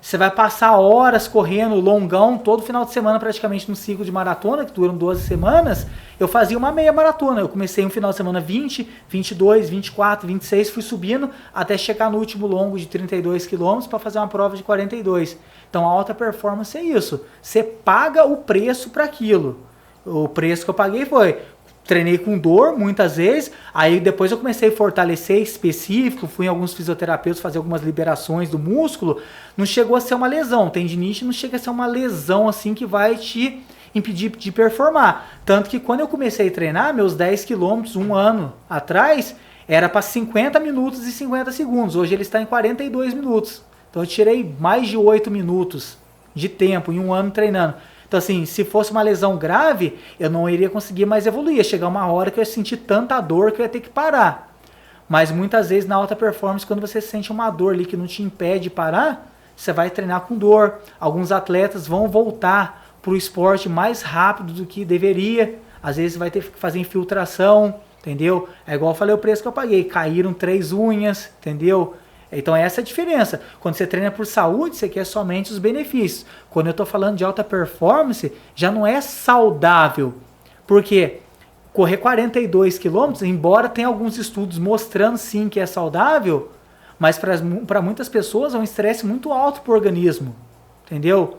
Você vai passar horas correndo longão, todo final de semana praticamente no ciclo de maratona, que duram 12 semanas, eu fazia uma meia maratona. Eu comecei um final de semana 20, 22, 24, 26, fui subindo até chegar no último longo de 32 km para fazer uma prova de 42. Então a alta performance é isso. Você paga o preço para aquilo. O preço que eu paguei foi... Treinei com dor muitas vezes, aí depois eu comecei a fortalecer específico, fui em alguns fisioterapeutas fazer algumas liberações do músculo, não chegou a ser uma lesão, tendinite não chega a ser uma lesão assim que vai te impedir de performar. Tanto que quando eu comecei a treinar, meus 10 quilômetros, um ano atrás, era para 50 minutos e 50 segundos. Hoje ele está em 42 minutos. Então eu tirei mais de 8 minutos de tempo em um ano treinando. Então assim, se fosse uma lesão grave, eu não iria conseguir mais evoluir. Ia chegar uma hora que eu ia sentir tanta dor que eu ia ter que parar. Mas muitas vezes na alta performance, quando você sente uma dor ali que não te impede de parar, você vai treinar com dor. Alguns atletas vão voltar para o esporte mais rápido do que deveria. Às vezes vai ter que fazer infiltração, entendeu? É igual eu falei o preço que eu paguei. Caíram 3 unhas, entendeu? Então essa é a diferença. Quando você treina por saúde, você quer somente os benefícios. Quando eu estou falando de alta performance, já não é saudável. Porque correr 42 quilômetros, embora tenha alguns estudos mostrando sim que é saudável, mas para muitas pessoas é um estresse muito alto para o organismo, entendeu?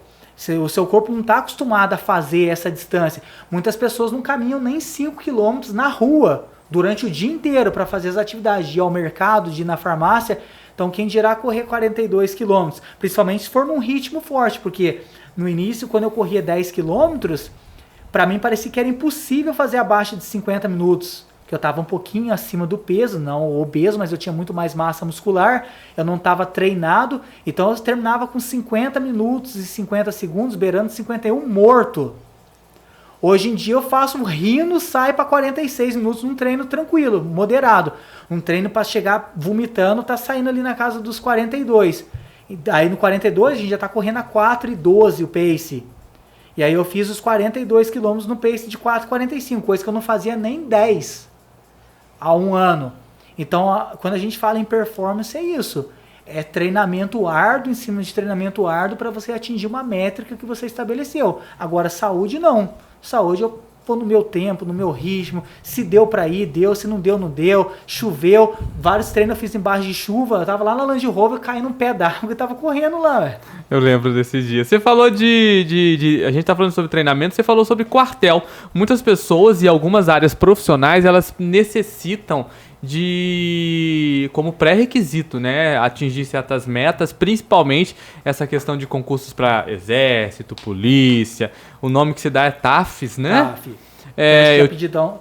O seu corpo não está acostumado a fazer essa distância. Muitas pessoas não caminham nem 5 quilômetros na rua durante o dia inteiro para fazer as atividades, de ir ao mercado, de ir na farmácia. Então quem dirá correr 42 quilômetros, principalmente se for num ritmo forte, porque no início, quando eu corria 10 quilômetros, para mim parecia que era impossível fazer abaixo de 50 minutos, que eu estava um pouquinho acima do peso, não obeso, mas eu tinha muito mais massa muscular, eu não estava treinado, então eu terminava com 50 minutos e 50 segundos, beirando 51 morto. Hoje em dia eu faço rindo, sai para 46 minutos num treino tranquilo, moderado. Um treino para chegar vomitando, tá saindo ali na casa dos 42. Aí no 42 a gente já tá correndo a 4:12 o pace. E aí eu fiz os 42 quilômetros no pace de 4:45, coisa que eu não fazia nem 10 há um ano. Então, quando a gente fala em performance, é isso. É treinamento árduo em cima de treinamento árduo para você atingir uma métrica que você estabeleceu. Agora, saúde não. Saúde eu vou no meu tempo, no meu ritmo. Se deu para ir, deu. Se não deu, não deu. Choveu. Vários treinos eu fiz embaixo de chuva. Eu tava lá na Land Rover caindo um pé d'água e tava correndo lá, velho. Eu lembro desse dia. Você falou a gente tá falando sobre treinamento, você falou sobre quartel. Muitas pessoas e algumas áreas profissionais, elas necessitam como pré-requisito, né, atingir certas metas, principalmente essa questão de concursos para exército, polícia. O nome que se dá é TAFs, né? TAF.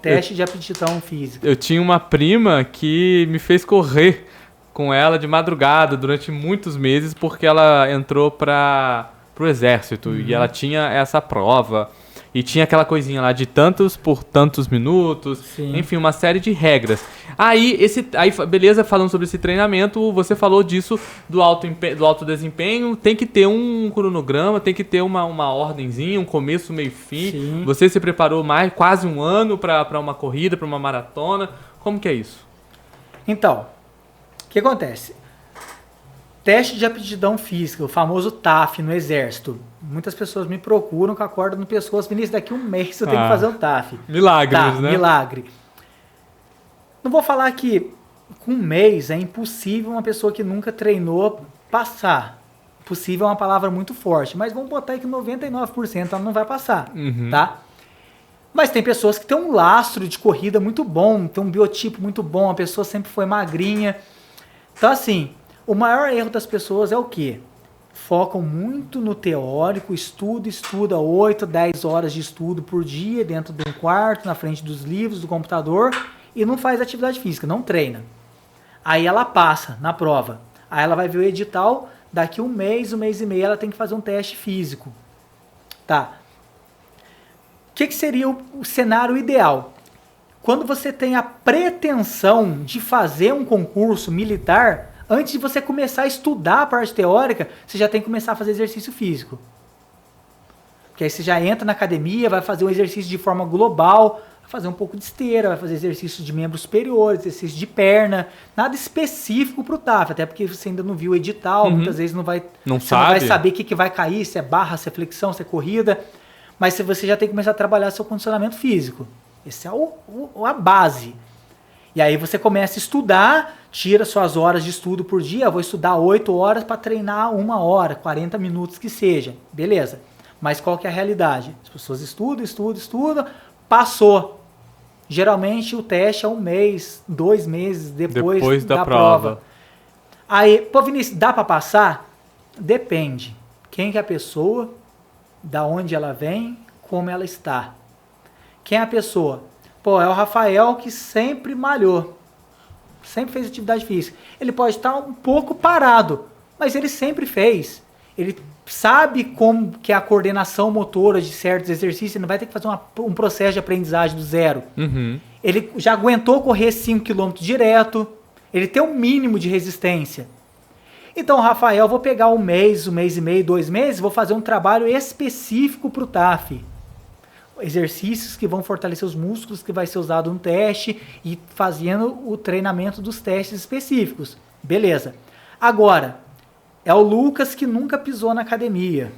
Teste de aptidão física. Eu tinha uma prima que me fez correr com ela de madrugada durante muitos meses porque ela entrou para o exército e ela tinha essa prova. E tinha aquela coisinha lá de tantos por tantos minutos, sim. Enfim, uma série de regras. Aí, beleza, falando sobre esse treinamento, você falou disso do alto desempenho, tem que ter um cronograma, tem que ter uma ordenzinha, um começo, meio e fim. Sim. Você se preparou quase um ano para uma corrida, para uma maratona. Como que é isso? Então, o que acontece? Teste de aptidão física, o famoso TAF no exército. Muitas pessoas me procuram com a corda no pescoço. Vinícius, daqui um mês eu tenho que fazer o TAF. Milagres, né? Milagre. Não vou falar que com um mês é impossível uma pessoa que nunca treinou passar. Possível é uma palavra muito forte, mas vamos botar aí que 99% ela não vai passar, tá? Mas tem pessoas que têm um lastro de corrida muito bom, tem um biotipo muito bom, a pessoa sempre foi magrinha. Então assim, o maior erro das pessoas é o quê? Focam muito no teórico, estuda 8, 10 horas de estudo por dia dentro de um quarto, na frente dos livros, do computador, e não faz atividade física, não treina. Aí ela passa na prova. Aí ela vai ver o edital, daqui um mês e meio, ela tem que fazer um teste físico. Tá. O que seria o cenário ideal? Quando você tem a pretensão de fazer um concurso militar, antes de você começar a estudar a parte teórica, você já tem que começar a fazer exercício físico. Porque aí você já entra na academia, vai fazer um exercício de forma global, vai fazer um pouco de esteira, vai fazer exercício de membros superiores, exercício de perna, nada específico para o TAF, até porque você ainda não viu o edital, muitas vezes não vai saber o que vai cair, se é barra, se é flexão, se é corrida, mas você já tem que começar a trabalhar seu condicionamento físico. Essa é a base. E aí você começa a estudar, tira suas horas de estudo por dia, eu vou estudar 8 horas para treinar 1 hora, 40 minutos que seja. Beleza. Mas qual que é a realidade? As pessoas estudam, passou. Geralmente o teste é 1 mês, 2 meses depois da prova. Aí, pô, Vinícius, dá para passar? Depende. Quem que é a pessoa, da onde ela vem, como ela está. Quem é a pessoa? Pô, é o Rafael que sempre malhou, sempre fez atividade física. Ele pode estar um pouco parado, mas ele sempre fez. Ele sabe como que é a coordenação motora de certos exercícios, ele não vai ter que fazer um processo de aprendizagem do zero. Uhum. Ele já aguentou correr 5 km direto, ele tem um mínimo de resistência. Então, Rafael, vou pegar um mês e meio, 2 meses, vou fazer um trabalho específico para o TAF. Exercícios que vão fortalecer os músculos, que vai ser usado no teste e fazendo o treinamento dos testes específicos. Beleza. Agora, é o Lucas que nunca pisou na academia.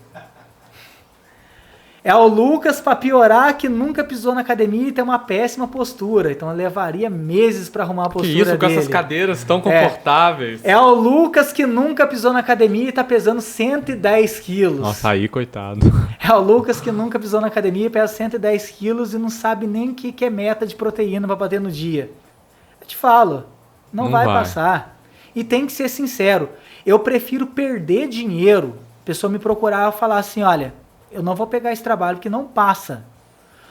É o Lucas, para piorar, que nunca pisou na academia e tem uma péssima postura. Então levaria meses para arrumar a postura dele. Que isso, com essas cadeiras tão confortáveis. É o Lucas que nunca pisou na academia e tá pesando 110 quilos. Nossa, aí, coitado. É o Lucas que nunca pisou na academia e pesa 110 quilos e não sabe nem o que é meta de proteína para bater no dia. Eu te falo, não vai passar. E tem que ser sincero. Eu prefiro perder dinheiro, a pessoa me procurar e falar assim, olha, eu não vou pegar esse trabalho que não passa,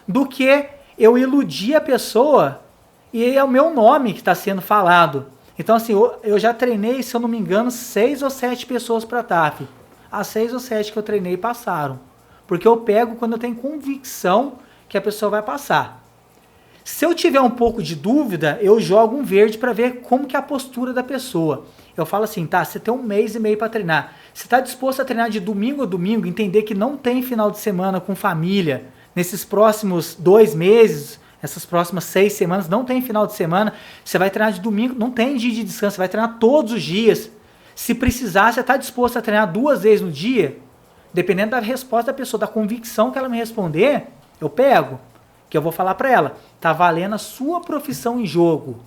do que eu iludir a pessoa e é o meu nome que está sendo falado. Então, assim, eu já treinei, se eu não me engano, 6 ou 7 pessoas para a TAF. As 6 ou 7 que eu treinei passaram. Porque eu pego quando eu tenho convicção que a pessoa vai passar. Se eu tiver um pouco de dúvida, eu jogo um verde para ver como que é a postura da pessoa. Eu falo assim, tá, você tem 1 mês e meio para treinar. Você está disposto a treinar de domingo a domingo, entender que não tem final de semana com família. Nesses próximos 2 meses, essas próximas 6 semanas, não tem final de semana. Você vai treinar de domingo, não tem dia de descanso, você vai treinar todos os dias. Se precisar, você está disposto a treinar 2 vezes no dia? Dependendo da resposta da pessoa, da convicção que ela me responder, eu pego. Que eu vou falar para ela, tá valendo a sua profissão em jogo.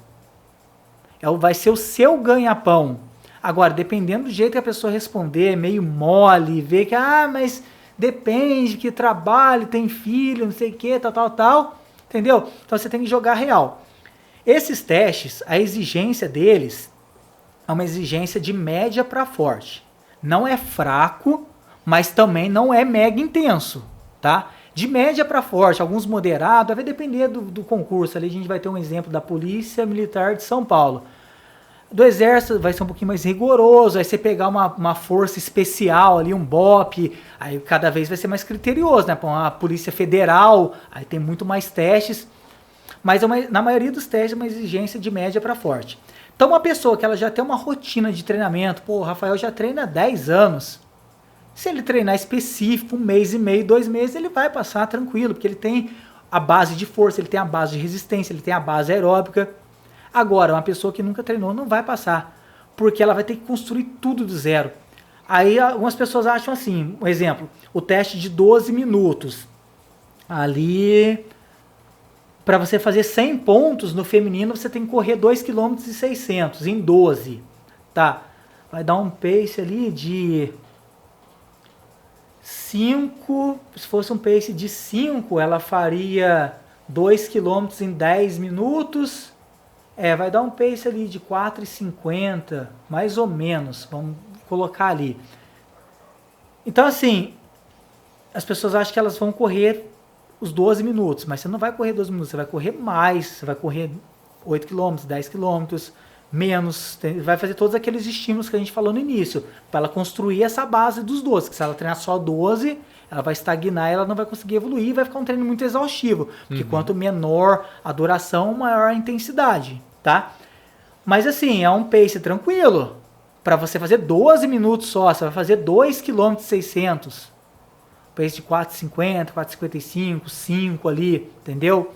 Vai ser o seu ganha-pão. Agora, dependendo do jeito que a pessoa responder, meio mole, ver que, mas depende, que trabalho, tem filho, não sei o que, tal, entendeu? Então você tem que jogar real. Esses testes, a exigência deles é uma exigência de média para forte. Não é fraco, mas também não é mega intenso, tá? De média para forte, alguns moderados, vai depender do concurso. Ali a gente vai ter um exemplo da Polícia Militar de São Paulo. Do Exército vai ser um pouquinho mais rigoroso, aí você pegar uma força especial ali, um BOP, aí cada vez vai ser mais criterioso, né? A Polícia Federal, aí tem muito mais testes, mas na maioria dos testes é uma exigência de média para forte. Então uma pessoa que ela já tem uma rotina de treinamento, o Rafael já treina há 10 anos, se ele treinar específico, 1 mês e meio, 2 meses, ele vai passar tranquilo, porque ele tem a base de força, ele tem a base de resistência, ele tem a base aeróbica. Agora, uma pessoa que nunca treinou não vai passar, porque ela vai ter que construir tudo do zero. Aí algumas pessoas acham assim, um exemplo, o teste de 12 minutos. Ali, para você fazer 100 pontos no feminino, você tem que correr 2,6 km em 12. Tá? Vai dar um pace ali de 5, se fosse um pace de 5, ela faria 2 km em 10 minutos. Vai dar um pace ali de 4,50, mais ou menos, vamos colocar ali. Então, assim, as pessoas acham que elas vão correr os 12 minutos, mas você não vai correr 12 minutos, você vai correr mais, você vai correr 8 km, 10 km, menos, vai fazer todos aqueles estímulos que a gente falou no início, para ela construir essa base dos 12, que se ela treinar só 12, ela vai estagnar, ela não vai conseguir evoluir, vai ficar um treino muito exaustivo, porque quanto menor a duração, maior a intensidade, tá? Mas assim, é um pace tranquilo, para você fazer 12 minutos só, você vai fazer 2,6 km, pace de 4,50, 4,55, 5 ali, entendeu?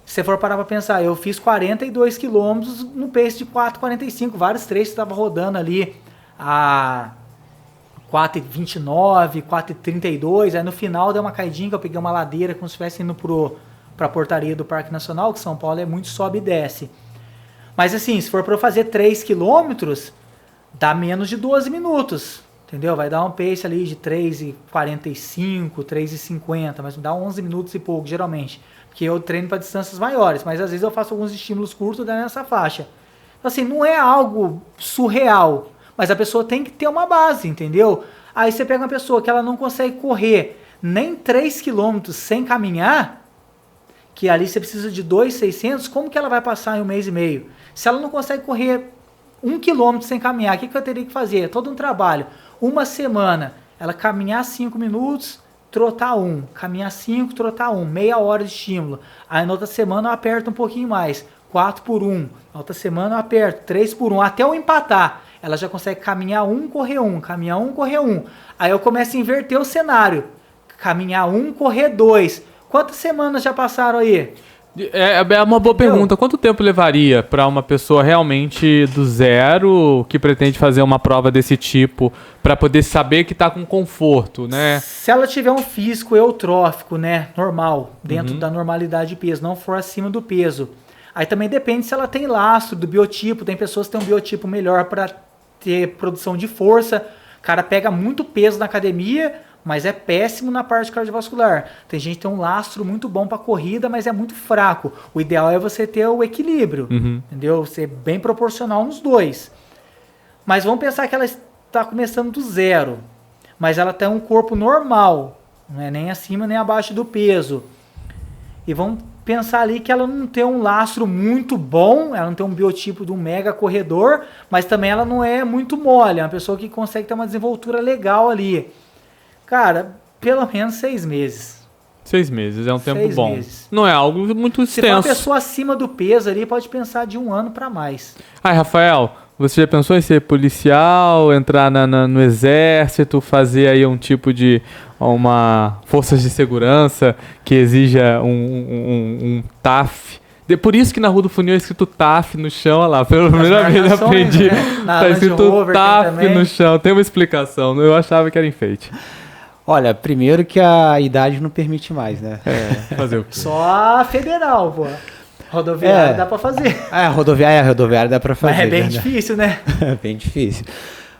Se você for parar para pensar, eu fiz 42 quilômetros no pace de 4,45, vários trechos estavam rodando ali a 4,29, 4,32, aí no final deu uma caidinha que eu peguei uma ladeira como se estivesse indo para a portaria do Parque Nacional, que São Paulo é muito sobe e desce. Mas assim, se for para eu fazer 3 quilômetros, dá menos de 12 minutos, entendeu? Vai dar um pace ali de 3,45, 3,50, mas dá 11 minutos e pouco, geralmente. Porque eu treino para distâncias maiores, mas às vezes eu faço alguns estímulos curtos nessa faixa. Então, assim, não é algo surreal, mas a pessoa tem que ter uma base, entendeu? Aí você pega uma pessoa que ela não consegue correr nem 3 quilômetros sem caminhar, que ali você precisa de 2.600, como que ela vai passar em 1 mês e meio? Se ela não consegue correr 1 quilômetro sem caminhar, o que eu teria que fazer? É todo um trabalho. Uma semana, ela caminhar 5 minutos, trotar 1, caminhar 5, trotar 1, meia hora de estímulo. Aí na outra semana eu aperto um pouquinho mais, 4 por 1. Na outra semana eu aperto 3 por 1, até eu empatar. Ela já consegue caminhar 1, correr 1, caminhar 1, correr 1. Aí eu começo a inverter o cenário. Caminhar 1, correr 2. Quantas semanas já passaram aí? É uma boa pergunta. Quanto tempo levaria para uma pessoa realmente do zero que pretende fazer uma prova desse tipo para poder saber que está com conforto, né? Se ela tiver um físico eutrófico, né, normal, dentro da normalidade de peso, não for acima do peso. Aí também depende se ela tem lastro do biotipo. Tem pessoas que têm um biotipo melhor para ter produção de força. O cara pega muito peso na academia, mas é péssimo na parte cardiovascular. Tem gente que tem um lastro muito bom para corrida, mas é muito fraco. O ideal é você ter o equilíbrio, entendeu? Ser bem proporcional nos dois. Mas vamos pensar que ela está começando do zero, mas ela tem um corpo normal, não é nem acima nem abaixo do peso. E vamos pensar ali que ela não tem um lastro muito bom, ela não tem um biotipo de um mega corredor, mas também ela não é muito mole, é uma pessoa que consegue ter uma desenvoltura legal ali. Cara, pelo menos 6 meses. 6 meses, é um tempo 6 bom. meses. Não é algo muito Se for uma extenso. pessoa acima do peso ali, pode pensar de 1 ano para mais. Rafael, você já pensou em ser policial, entrar no exército, fazer aí um tipo de uma forças de segurança que exija um TAF? Por isso que na Rua do Funil é escrito TAF no chão, olha lá, pela primeira vez eu aprendi. Né? Tá escrito TAF no chão, tem uma explicação, eu achava que era enfeite. Olha, primeiro que a idade não permite mais, né? Fazer o quê? Só a federal, pô. Rodoviária dá pra fazer. Rodoviária dá pra fazer. Mas é bem né? difícil, né? É bem difícil.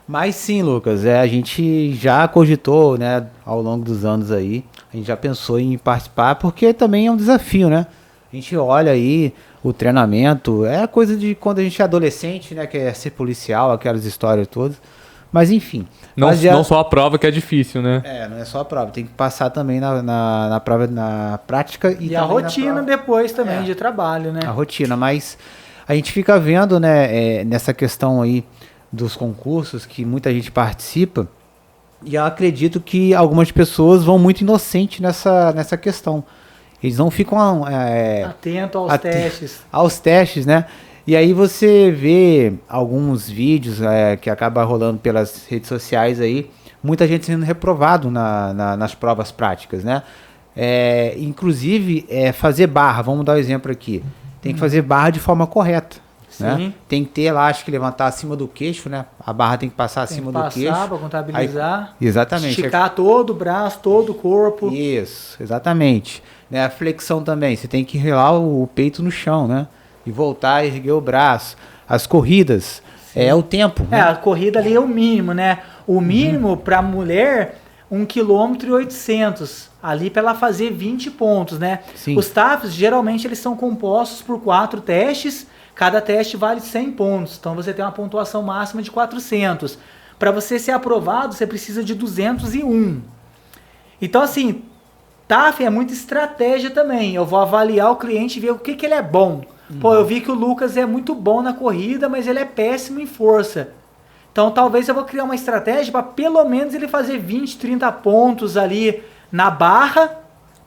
Mas sim, Lucas, a gente já cogitou, né, ao longo dos anos aí, a gente já pensou em participar, porque também é um desafio, né? A gente olha aí o treinamento, é coisa de quando a gente é adolescente, né, que é ser policial, aquelas histórias todas. Mas enfim. Não só a prova que é difícil, né? Não é só a prova, tem que passar também na prova, na prática e a rotina depois também de trabalho, né? A rotina, mas a gente fica vendo, né, nessa questão aí dos concursos que muita gente participa, e eu acredito que algumas pessoas vão muito inocente nessa questão. Eles não ficam atento aos testes. Aos testes, né? E aí você vê alguns vídeos que acabam rolando pelas redes sociais aí, muita gente sendo reprovado nas provas práticas, né? Inclusive, fazer barra, vamos dar um exemplo aqui. Tem que fazer barra de forma correta. Né? Tem que ter lá, acho que levantar acima do queixo, né? A barra tem que passar acima do queixo. Passar para contabilizar. Aí, exatamente. Esticar todo o braço, todo o corpo. Isso, exatamente. Né? A flexão também, você tem que relar o peito no chão, né? E voltar e erguer o braço. As corridas, é o tempo. Né? A corrida ali é o mínimo, né? O mínimo para a mulher, 1,8 km. Ali para ela fazer 20 pontos, né? Sim. Os TAFs, geralmente, eles são compostos por 4 testes. Cada teste vale 100 pontos. Então, você tem uma pontuação máxima de 400. Para você ser aprovado, você precisa de 201. Então, assim, TAF é muita estratégia também. Eu vou avaliar o cliente e ver o que ele é bom. Pô, eu vi que o Lucas é muito bom na corrida, mas ele é péssimo em força. Então, talvez eu vou criar uma estratégia para pelo menos ele fazer 20, 30 pontos ali na barra,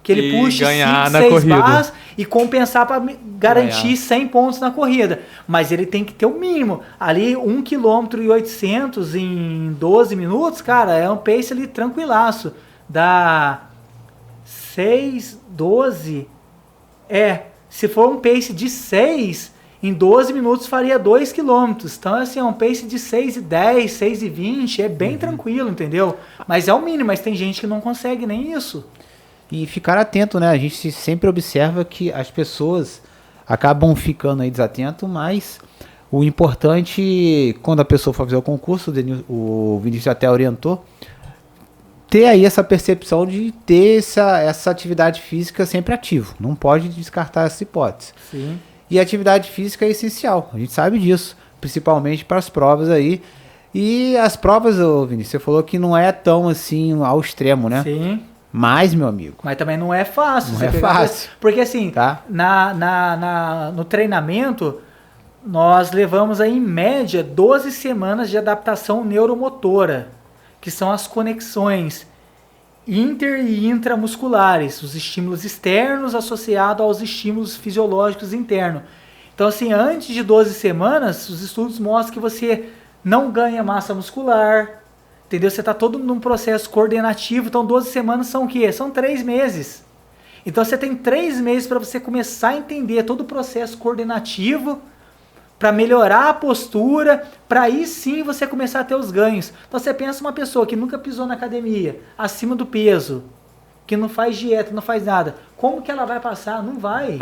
que ele puxe 5, 6 barras e compensar para garantir 100 pontos na corrida. Mas ele tem que ter o mínimo. Ali, 1,8 km em 12 minutos, cara, é um pace ali tranquilaço. Dá 6, 12... se for um pace de 6, em 12 minutos faria 2 km. Então, assim, é um pace de 6,10, 6,20, é bem tranquilo, entendeu? Mas é o mínimo, mas tem gente que não consegue nem isso. E ficar atento, né? A gente sempre observa que as pessoas acabam ficando aí desatento, mas o importante, quando a pessoa for fazer o concurso, o Vinícius até orientou, ter aí essa percepção de ter essa atividade física sempre ativo. Não pode descartar essa hipótese. Sim. E a atividade física é essencial, a gente sabe disso, principalmente para as provas aí. E as provas, Vinícius, você falou que não é tão assim ao extremo, né? Sim. Mas, meu amigo, Mas também não é fácil. Não você é pegar- fácil. Porque assim, Tá. no treinamento, nós levamos aí, em média, 12 semanas de adaptação neuromotora, que são as conexões inter e intramusculares, os estímulos externos associados aos estímulos fisiológicos internos. Então, assim, antes de 12 semanas, os estudos mostram que você não ganha massa muscular, entendeu? Você está todo num processo coordenativo. Então, 12 semanas são o quê? São 3 meses. Então, você tem 3 meses para você começar a entender todo o processo coordenativo, para melhorar a postura, para aí sim você começar a ter os ganhos. Então, você pensa uma pessoa que nunca pisou na academia, acima do peso, que não faz dieta, não faz nada. Como que ela vai passar? Não vai.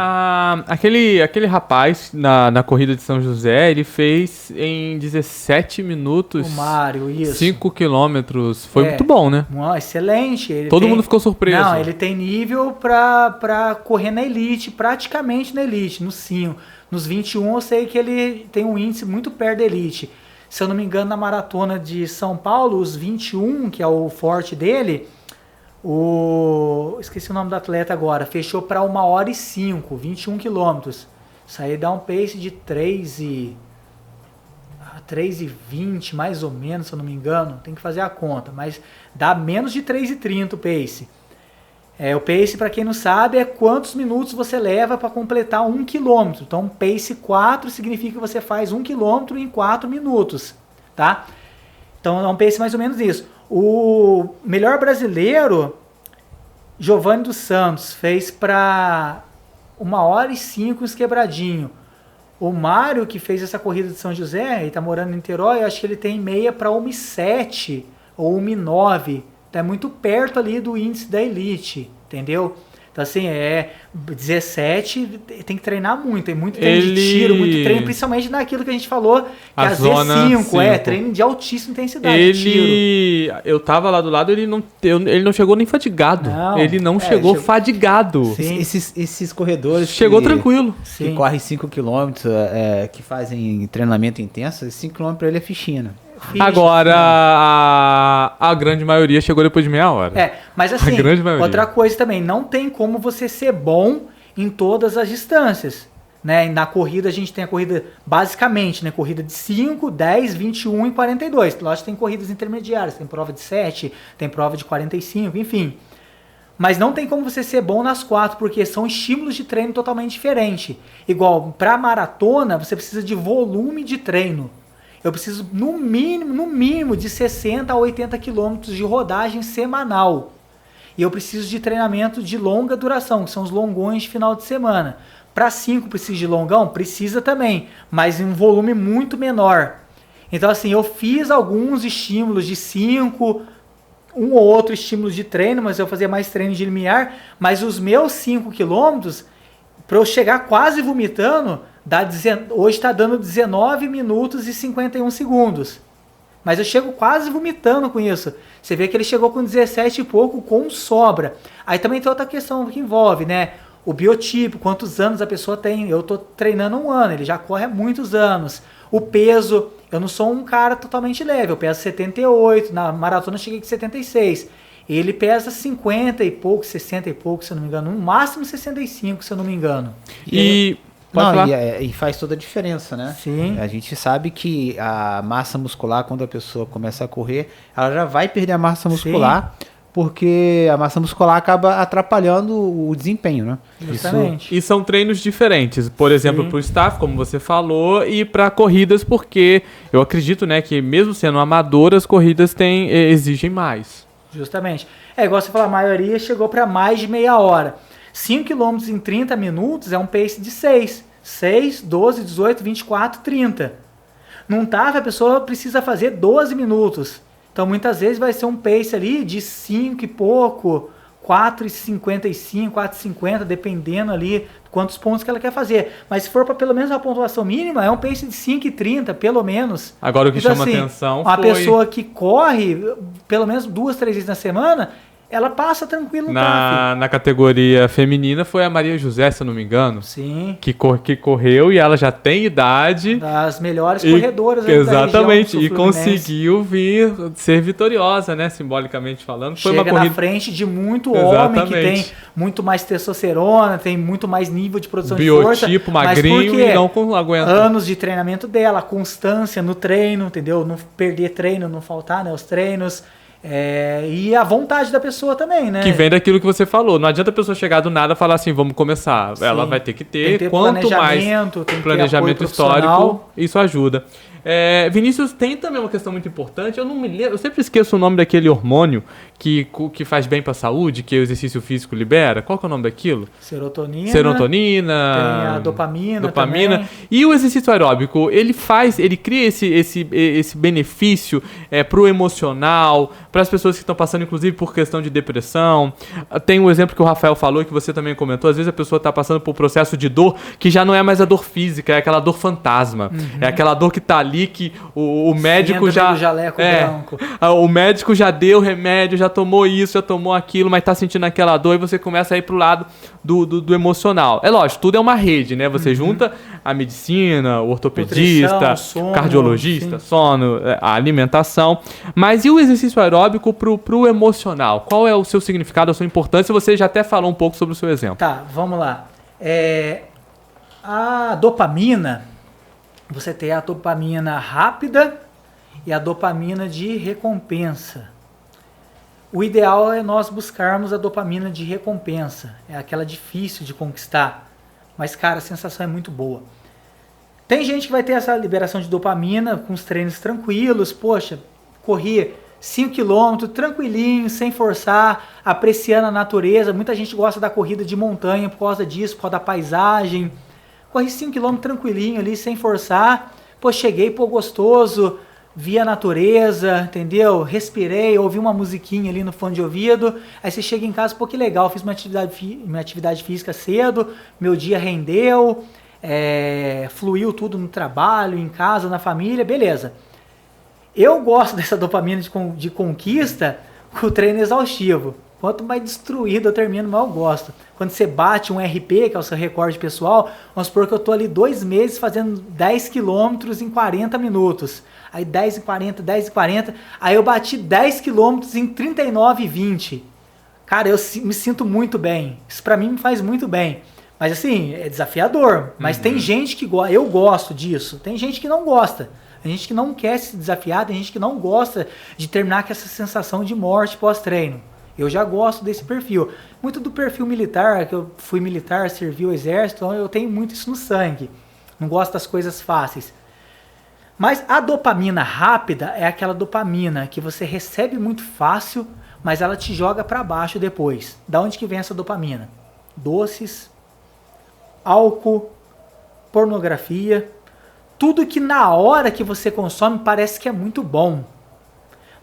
Aquele rapaz na corrida de São José, ele fez em 17 minutos O Mário, isso. 5 quilômetros. Foi É. muito bom, né? Excelente. Ele Todo mundo ficou surpreso. Não, ele tem nível pra correr na elite, praticamente na elite, no 5. Nos 21 eu sei que ele tem um índice muito perto da elite. Se eu não me engano, na maratona de São Paulo, os 21, que é o forte dele, esqueci o nome do atleta agora, fechou para 1h05, 21 quilômetros. Isso aí dá um pace de 3h20, mais ou menos, se eu não me engano. Tem que fazer a conta, mas dá menos de 3h30 o pace. O pace, para quem não sabe, é quantos minutos você leva para completar 1 km. Então, pace 4 significa que você faz 1 km em 4 minutos, tá? Então, é um pace mais ou menos isso. O melhor brasileiro, Giovanni dos Santos, fez para 1h05 uns quebradinho. O Mário, que fez essa corrida de São José, ele tá morando em Niterói, eu acho que ele tem meia para 1h07 ou 1h09. Tá muito perto ali do índice da elite, entendeu? Então, assim, 17, tem que treinar muito, tem muito treino de tiro, muito treino, principalmente naquilo que a gente falou, que A é a zona Z5, 5. treino de altíssima intensidade de tiro. Eu tava lá do lado, ele não chegou nem fadigado. Não. Ele não chegou fadigado. Sim. esses corredores Chegou que, tranquilo. que Sim. correm 5 km, que fazem treinamento intenso, esse 5 km para ele é fichinha. Ficha, Agora, a grande maioria chegou depois de meia hora. Mas assim, A grande maioria. outra coisa também, não tem como você ser bom em todas as distâncias, né? Na corrida a gente tem a corrida, basicamente, né? Corrida de 5, 10, 21 e 42. Lógico que tem corridas intermediárias, tem prova de 7, tem prova de 45, enfim. Mas não tem como você ser bom nas 4, porque são estímulos de treino totalmente diferentes. Igual, para maratona, você precisa de volume de treino. Eu preciso, no mínimo, de 60 a 80 quilômetros de rodagem semanal. E eu preciso de treinamento de longa duração, que são os longões de final de semana. Para 5 precisa de longão? Precisa também, mas em um volume muito menor. Então, assim, eu fiz alguns estímulos de 5, um ou outro estímulo de treino, mas eu fazia mais treino de limiar. Mas os meus 5 quilômetros, para eu chegar quase vomitando, hoje está dando 19 minutos e 51 segundos. Mas eu chego quase vomitando com isso. Você vê que ele chegou com 17 e pouco com sobra. Aí também tem outra questão que envolve, né? O biotipo, quantos anos a pessoa tem. Eu estou treinando há 1 ano, ele já corre há muitos anos. O peso, eu não sou um cara totalmente leve, eu peso 78, na maratona eu cheguei com 76. Ele pesa 50 e pouco, 60 e pouco, se eu não me engano. No máximo 65, se eu não me engano. E faz toda a diferença, né? Sim. A gente sabe que a massa muscular, quando a pessoa começa a correr, ela já vai perder a massa muscular, porque a massa muscular acaba atrapalhando o desempenho, né? Justamente. E são treinos diferentes, por exemplo, para o staff, como você falou, e para corridas, porque eu acredito, né, que mesmo sendo amador, as corridas exigem mais. Justamente. Igual você falou, a maioria chegou para mais de meia hora. 5 km em 30 minutos é um pace de 6. 6, 12, 18, 24, 30. Não tava, a pessoa precisa fazer 12 minutos. Então, muitas vezes vai ser um pace ali de 5 e pouco, 4,55, 4,50, dependendo ali quantos pontos que ela quer fazer. Mas se for para pelo menos a pontuação mínima, é um pace de 5,30, pelo menos. Agora, o que então, chama assim, atenção uma foi... pessoa que corre pelo menos 2, 3 vezes na semana, ela passa tranquilo no TAF. Na categoria feminina foi a Maria José, se eu não me engano. Sim. Que correu e ela já tem idade. Das melhores corredoras aí exatamente, da região e conseguiu ser vitoriosa, né? Simbolicamente falando. Foi Chega uma corrida na frente de muito homem que tem muito mais testosterona, tem muito mais nível de produção de força. Biotipo, magrinho e não aguenta. Anos de treinamento dela, a constância no treino, entendeu? Não perder treino, não faltar, né, os treinos. E a vontade da pessoa também, né? Que vem daquilo que você falou. Não adianta a pessoa chegar do nada e falar assim, vamos começar. Sim. Ela vai ter que ter quanto mais planejamento histórico, isso ajuda. Vinícius, tem também uma questão muito importante. Eu não me lembro, eu sempre esqueço o nome daquele hormônio que faz bem para a saúde, que o exercício físico libera. Qual que é o nome daquilo? Serotonina. Tem a dopamina também. E o exercício aeróbico, ele cria esse benefício pro emocional, para as pessoas que estão passando, inclusive, por questão de depressão. Tem um exemplo que o Rafael falou, que você também comentou. Às vezes a pessoa está passando por um processo de dor que já não é mais a dor física, é aquela dor fantasma. É aquela dor que tá ali, que o médico já... branco. O médico já deu remédio, já tomou isso, já tomou aquilo, mas tá sentindo aquela dor, e você começa a ir pro lado do emocional. É lógico, tudo é uma rede, né? Você junta a medicina, o ortopedista, sono, cardiologista, sono, a alimentação. Mas e o exercício aeróbico pro emocional? Qual é o seu significado, a sua importância? Você já até falou um pouco sobre o seu exemplo. Tá, vamos lá. A dopamina, você tem a dopamina rápida e a dopamina de recompensa. O ideal é nós buscarmos a dopamina de recompensa. É aquela difícil de conquistar. Mas, cara, a sensação é muito boa. Tem gente que vai ter essa liberação de dopamina com os treinos tranquilos. Poxa, corri 5 km tranquilinho, sem forçar, apreciando a natureza. Muita gente gosta da corrida de montanha por causa disso, por causa da paisagem. Corri 5 km tranquilinho ali, sem forçar. Pô, cheguei, gostoso. Vi a natureza, entendeu? Respirei, ouvi uma musiquinha ali no fone de ouvido. Aí você chega em casa, que legal, fiz uma atividade física cedo, meu dia rendeu, fluiu tudo no trabalho, em casa, na família, beleza. Eu gosto dessa dopamina de conquista com o treino exaustivo. Quanto mais destruído eu termino, mais eu gosto. Quando você bate um RP, que é o seu recorde pessoal, vamos supor que eu tô ali 2 meses fazendo 10 quilômetros em 40 minutos. Aí 10 e 40, 10 e 40. Aí eu bati 10 quilômetros em 39 e 20. Cara, eu me sinto muito bem. Isso pra mim me faz muito bem. Mas assim, é desafiador. Mas tem gente que gosta. Eu gosto disso. Tem gente que não gosta. Tem gente que não quer se desafiar. Tem gente que não gosta de terminar com essa sensação de morte pós-treino. Eu já gosto desse perfil. Muito do perfil militar, que eu fui militar, servi o exército, então eu tenho muito isso no sangue. Não gosto das coisas fáceis. Mas a dopamina rápida é aquela dopamina que você recebe muito fácil, mas ela te joga para baixo depois. Da onde que vem essa dopamina? Doces, álcool, pornografia, tudo que na hora que você consome parece que é muito bom.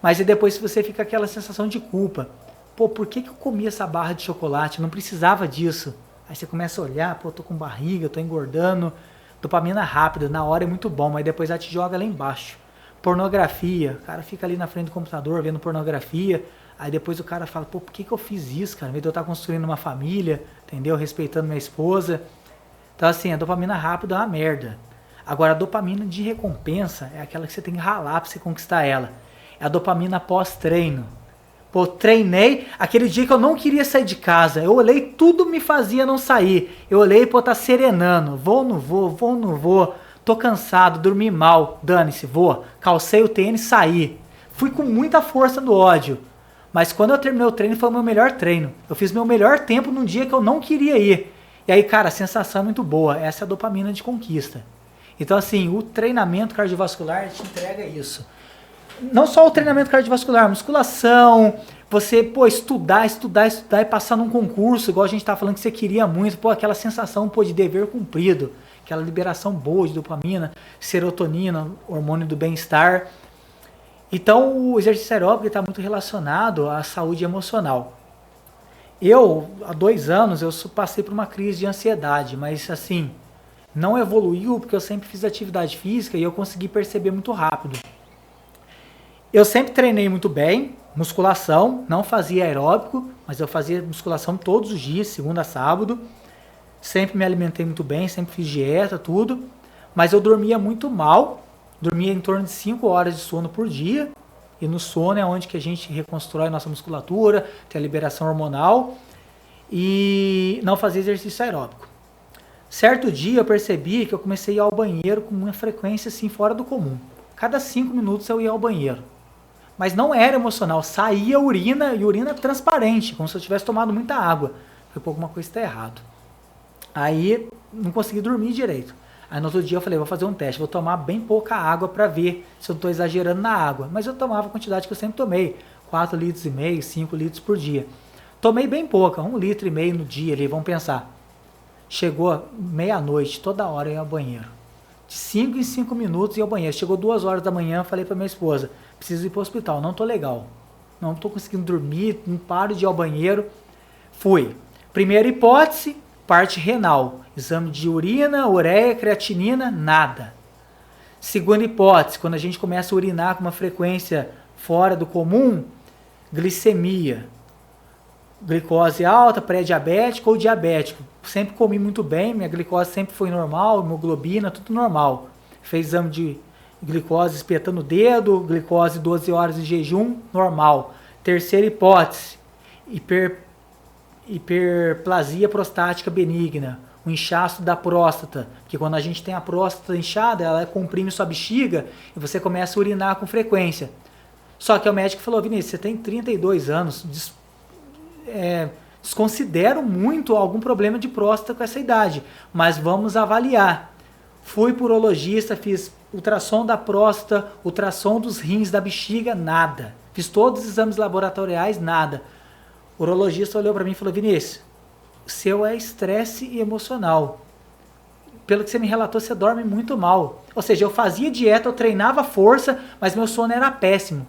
Mas depois você fica com aquela sensação de culpa. Pô, por que eu comi essa barra de chocolate? Eu não precisava disso. Aí você começa a olhar, pô, tô com barriga, tô engordando. Dopamina rápida, na hora é muito bom, mas depois ela te joga lá embaixo. Pornografia, o cara fica ali na frente do computador vendo pornografia, aí depois o cara fala, pô, por que eu fiz isso, cara? Em vez de eu estar construindo uma família, entendeu? Respeitando minha esposa. Então assim, a dopamina rápida é uma merda. Agora a dopamina de recompensa é aquela que você tem que ralar pra você conquistar ela. É a dopamina pós-treino. Pô, treinei, aquele dia que eu não queria sair de casa, eu olhei, tudo me fazia não sair. Eu olhei, pô, tá serenando, vou, não vou, tô cansado, dormi mal, dane-se, vou. Calcei o tênis, saí. Fui com muita força no ódio, mas quando eu terminei o treino foi o meu melhor treino. Eu fiz meu melhor tempo num dia que eu não queria ir. E aí, cara, a sensação é muito boa, essa é a dopamina de conquista. Então assim, o treinamento cardiovascular te entrega isso. Não só o treinamento cardiovascular, musculação, você, pô, estudar e passar num concurso, igual a gente tá falando que você queria muito, pô, aquela sensação, pô, de dever cumprido, aquela liberação boa de dopamina, serotonina, hormônio do bem-estar. Então, o exercício aeróbico está muito relacionado à saúde emocional. Eu, há 2 anos, eu passei por uma crise de ansiedade, mas assim, não evoluiu porque eu sempre fiz atividade física e eu consegui perceber muito rápido. Eu sempre treinei muito bem, musculação, não fazia aeróbico, mas eu fazia musculação todos os dias, segunda a sábado. Sempre me alimentei muito bem, sempre fiz dieta, tudo. Mas eu dormia muito mal, dormia em torno de 5 horas de sono por dia. E no sono é onde que a gente reconstrói nossa musculatura, tem a liberação hormonal. E não fazia exercício aeróbico. Certo dia eu percebi que eu comecei a ir ao banheiro com uma frequência assim fora do comum. Cada 5 minutos eu ia ao banheiro. Mas não era emocional, saía urina e urina transparente, como se eu tivesse tomado muita água. Foi por alguma coisa que está errado. Aí não consegui dormir direito. Aí no outro dia eu falei, vou fazer um teste, vou tomar bem pouca água para ver se eu não estou exagerando na água. Mas eu tomava a quantidade que eu sempre tomei, 4,5 litros, 5 litros por dia. Tomei bem pouca, 1,5 litro no dia ali, vamos pensar. Chegou meia-noite, toda hora eu ia ao banheiro. De 5 em 5 minutos ia ao banheiro. Chegou 2 horas da manhã, falei para minha esposa, preciso ir para o hospital, não tô legal. Não tô conseguindo dormir, não paro de ir ao banheiro. Fui. Primeira hipótese, parte renal. Exame de urina, ureia, creatinina, nada. Segunda hipótese, quando a gente começa a urinar com uma frequência fora do comum, glicemia. Glicose alta, pré-diabético ou diabético. Sempre comi muito bem, minha glicose sempre foi normal, hemoglobina, tudo normal. Fez exame de glicose espetando o dedo, glicose 12 horas de jejum, normal. Terceira hipótese, hiperplasia prostática benigna, o inchaço da próstata, que quando a gente tem a próstata inchada, ela comprime sua bexiga e você começa a urinar com frequência. Só que o médico falou, Vinícius, você tem 32 anos, desconsidero muito algum problema de próstata com essa idade, mas vamos avaliar. Fui pro urologista, fiz ultrassom da próstata, ultrassom dos rins, da bexiga, nada. Fiz todos os exames laboratoriais, nada. O urologista olhou para mim e falou, Vinícius, o seu é estresse e emocional. Pelo que você me relatou, você dorme muito mal. Ou seja, eu fazia dieta, eu treinava força, mas meu sono era péssimo.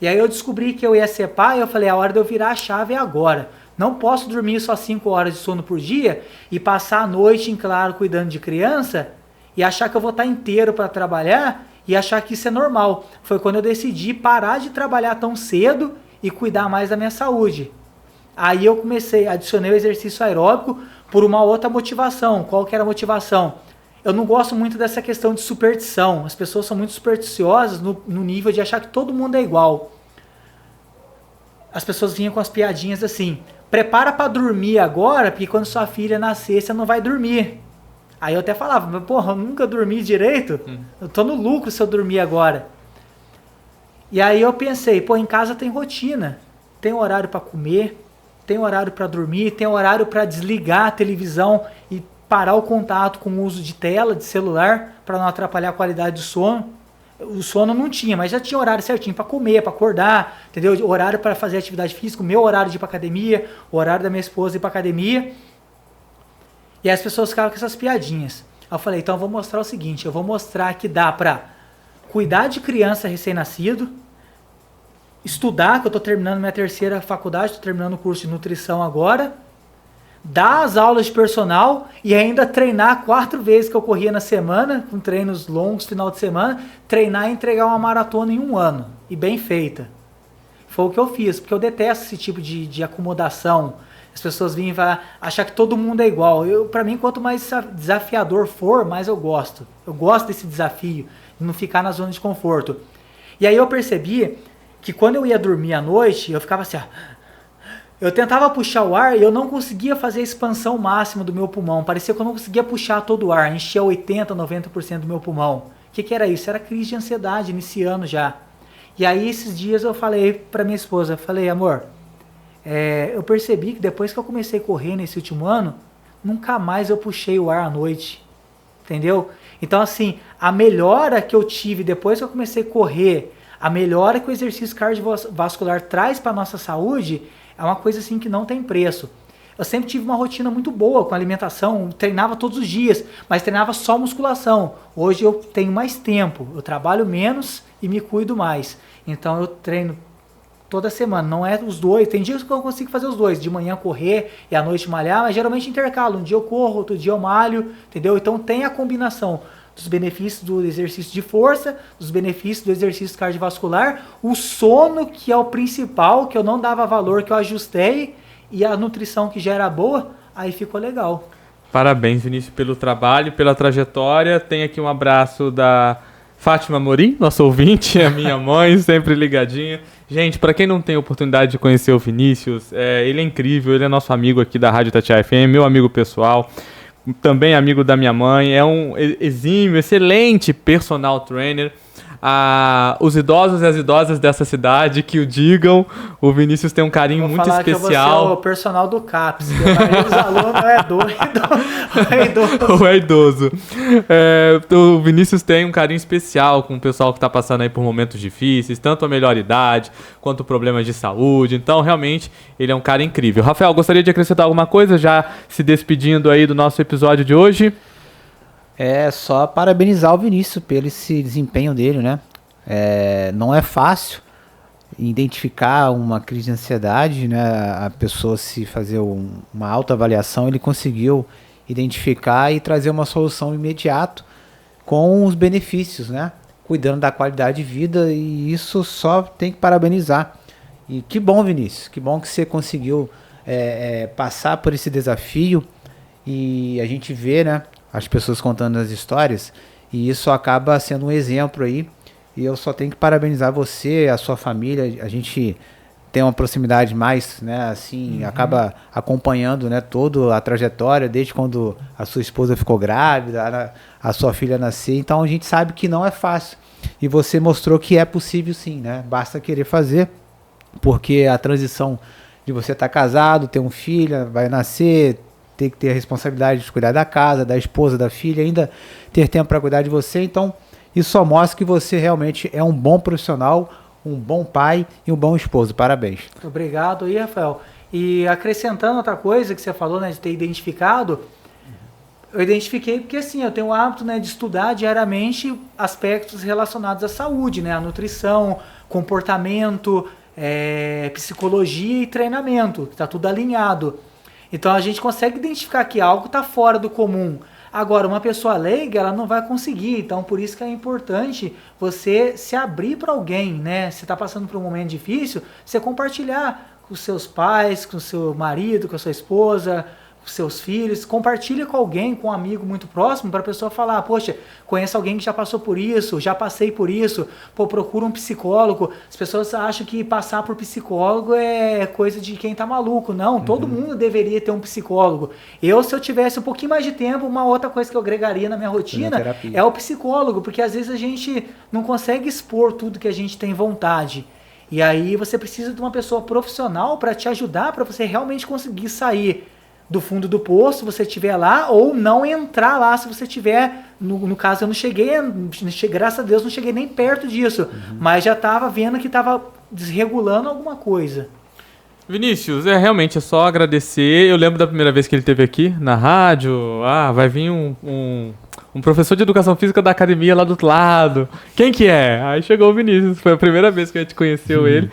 E aí eu descobri que eu ia ser pai, eu falei, a hora de eu virar a chave é agora. Não posso dormir só 5 horas de sono por dia e passar a noite em claro cuidando de criança e achar que eu vou estar inteiro para trabalhar e achar que isso é normal. Foi quando eu decidi parar de trabalhar tão cedo e cuidar mais da minha saúde. Aí eu adicionei o exercício aeróbico por uma outra motivação. Qual que era a motivação? Eu não gosto muito dessa questão de superstição. As pessoas são muito supersticiosas no nível de achar que todo mundo é igual. As pessoas vinham com as piadinhas assim, prepara para dormir agora, porque quando sua filha nascer, você não vai dormir. Aí eu até falava, mas porra, eu nunca dormi direito, eu tô no lucro se eu dormir agora. E aí eu pensei, pô, em casa tem rotina, tem horário para comer, tem horário para dormir, tem horário para desligar a televisão e parar o contato com o uso de tela, de celular, para não atrapalhar a qualidade do sono. O sono não tinha, mas já tinha horário certinho para comer, para acordar, entendeu? Horário para fazer atividade física, o meu horário de ir para academia, o horário da minha esposa ir para academia. E aí as pessoas ficavam com essas piadinhas. Aí eu falei, então eu vou mostrar o seguinte, eu vou mostrar que dá para cuidar de criança recém-nascido, estudar, que eu estou terminando minha 3ª faculdade, estou terminando o curso de nutrição agora, dar as aulas de personal e ainda treinar 4 vezes que eu corria na semana, com treinos longos, final de semana, treinar e entregar uma maratona em 1 ano, e bem feita. Foi o que eu fiz, porque eu detesto esse tipo de acomodação. As pessoas vêm achar que todo mundo é igual. Para mim, quanto mais desafiador for, mais eu gosto. Eu gosto desse desafio, de não ficar na zona de conforto. E aí eu percebi que quando eu ia dormir à noite, eu ficava assim, eu tentava puxar o ar e eu não conseguia fazer a expansão máxima do meu pulmão. Parecia que eu não conseguia puxar todo o ar, enchia 80%, 90% do meu pulmão. O que era isso? Era crise de ansiedade, iniciando já. E aí esses dias eu falei para minha esposa, falei, amor, eu percebi que depois que eu comecei a correr nesse último ano, nunca mais eu puxei o ar à noite, entendeu? Então assim, a melhora que eu tive depois que eu comecei a correr, a melhora que o exercício cardiovascular traz para a nossa saúde, é uma coisa assim que não tem preço. Eu sempre tive uma rotina muito boa com alimentação, treinava todos os dias, mas treinava só musculação. Hoje eu tenho mais tempo, eu trabalho menos e me cuido mais. Então eu treino toda semana, não é os dois, tem dias que eu consigo fazer os dois, de manhã correr e à noite malhar, mas geralmente intercalo, um dia eu corro, outro dia eu malho, entendeu? Então tem a combinação dos benefícios do exercício de força, dos benefícios do exercício cardiovascular, o sono, que é o principal, que eu não dava valor, que eu ajustei, e a nutrição que já era boa, aí ficou legal. Parabéns, Vinícius, pelo trabalho, pela trajetória. Tem aqui um abraço da Fátima Morim, nossa ouvinte, a minha mãe, sempre ligadinha. Gente, para quem não tem oportunidade de conhecer o Vinícius, ele é incrível, ele é nosso amigo aqui da Rádio Itatiaia FM, meu amigo pessoal, também amigo da minha mãe, é um exímio, excelente personal trainer. Os idosos e as idosas dessa cidade que o digam, o Vinícius tem um carinho muito especial. Que eu vou ser o personal do CAPS, que a maioria dos alunos é doido, ou é idoso. O Vinícius tem um carinho especial com o pessoal que está passando aí por momentos difíceis, tanto a melhor idade, quanto problemas de saúde. Então, realmente, ele é um cara incrível. Rafael, gostaria de acrescentar alguma coisa, já se despedindo aí do nosso episódio de hoje? É só parabenizar o Vinícius pelo esse desempenho dele, né? Não é fácil identificar uma crise de ansiedade, né? A pessoa se fazer uma autoavaliação, ele conseguiu identificar e trazer uma solução imediata com os benefícios, né? Cuidando da qualidade de vida, e isso só tem que parabenizar. E que bom, Vinícius, que bom que você conseguiu passar por esse desafio, e a gente vê, né, as pessoas contando as histórias, e isso acaba sendo um exemplo aí, e eu só tenho que parabenizar você, a sua família. A gente tem uma proximidade mais, né, assim, acaba acompanhando, né, toda a trajetória, desde quando a sua esposa ficou grávida, a sua filha nascer, então a gente sabe que não é fácil, e você mostrou que é possível sim, né, basta querer fazer, porque a transição de você estar casado, ter um filho, vai nascer, ter que ter a responsabilidade de cuidar da casa, da esposa, da filha, ainda ter tempo para cuidar de você. Então, isso só mostra que você realmente é um bom profissional, um bom pai e um bom esposo. Parabéns. Muito obrigado aí, Rafael. E acrescentando outra coisa que você falou, né, de ter identificado, eu identifiquei porque, assim, eu tenho o hábito, né, de estudar diariamente aspectos relacionados à saúde, né, a nutrição, comportamento, psicologia e treinamento, que está tudo alinhado. Então a gente consegue identificar que algo está fora do comum. Agora, uma pessoa leiga, ela não vai conseguir. Então, por isso que é importante você se abrir para alguém, né? Se está passando por um momento difícil, você compartilhar com os seus pais, com o seu marido, com a sua esposa, com seus filhos. Compartilha com alguém, com um amigo muito próximo, para a pessoa falar: poxa, conheço alguém que já passou por isso, já passei por isso, pô, procura um psicólogo. As pessoas acham que passar por psicólogo é coisa de quem tá maluco. Não, todo mundo deveria ter um psicólogo. Se eu tivesse um pouquinho mais de tempo, uma outra coisa que eu agregaria na minha rotina é o psicólogo, porque às vezes a gente não consegue expor tudo que a gente tem vontade. E aí você precisa de uma pessoa profissional para te ajudar, para você realmente conseguir sair do fundo do poço, se você estiver lá, ou não entrar lá se você estiver, no caso eu não cheguei, graças a Deus não cheguei nem perto disso, mas já estava vendo que estava desregulando alguma coisa. Vinícius, realmente é só agradecer. Eu lembro da primeira vez que ele esteve aqui na rádio. Vai vir um professor de educação física da academia lá do outro lado. Quem que é? Aí chegou o Vinícius, foi a primeira vez que a gente conheceu ele.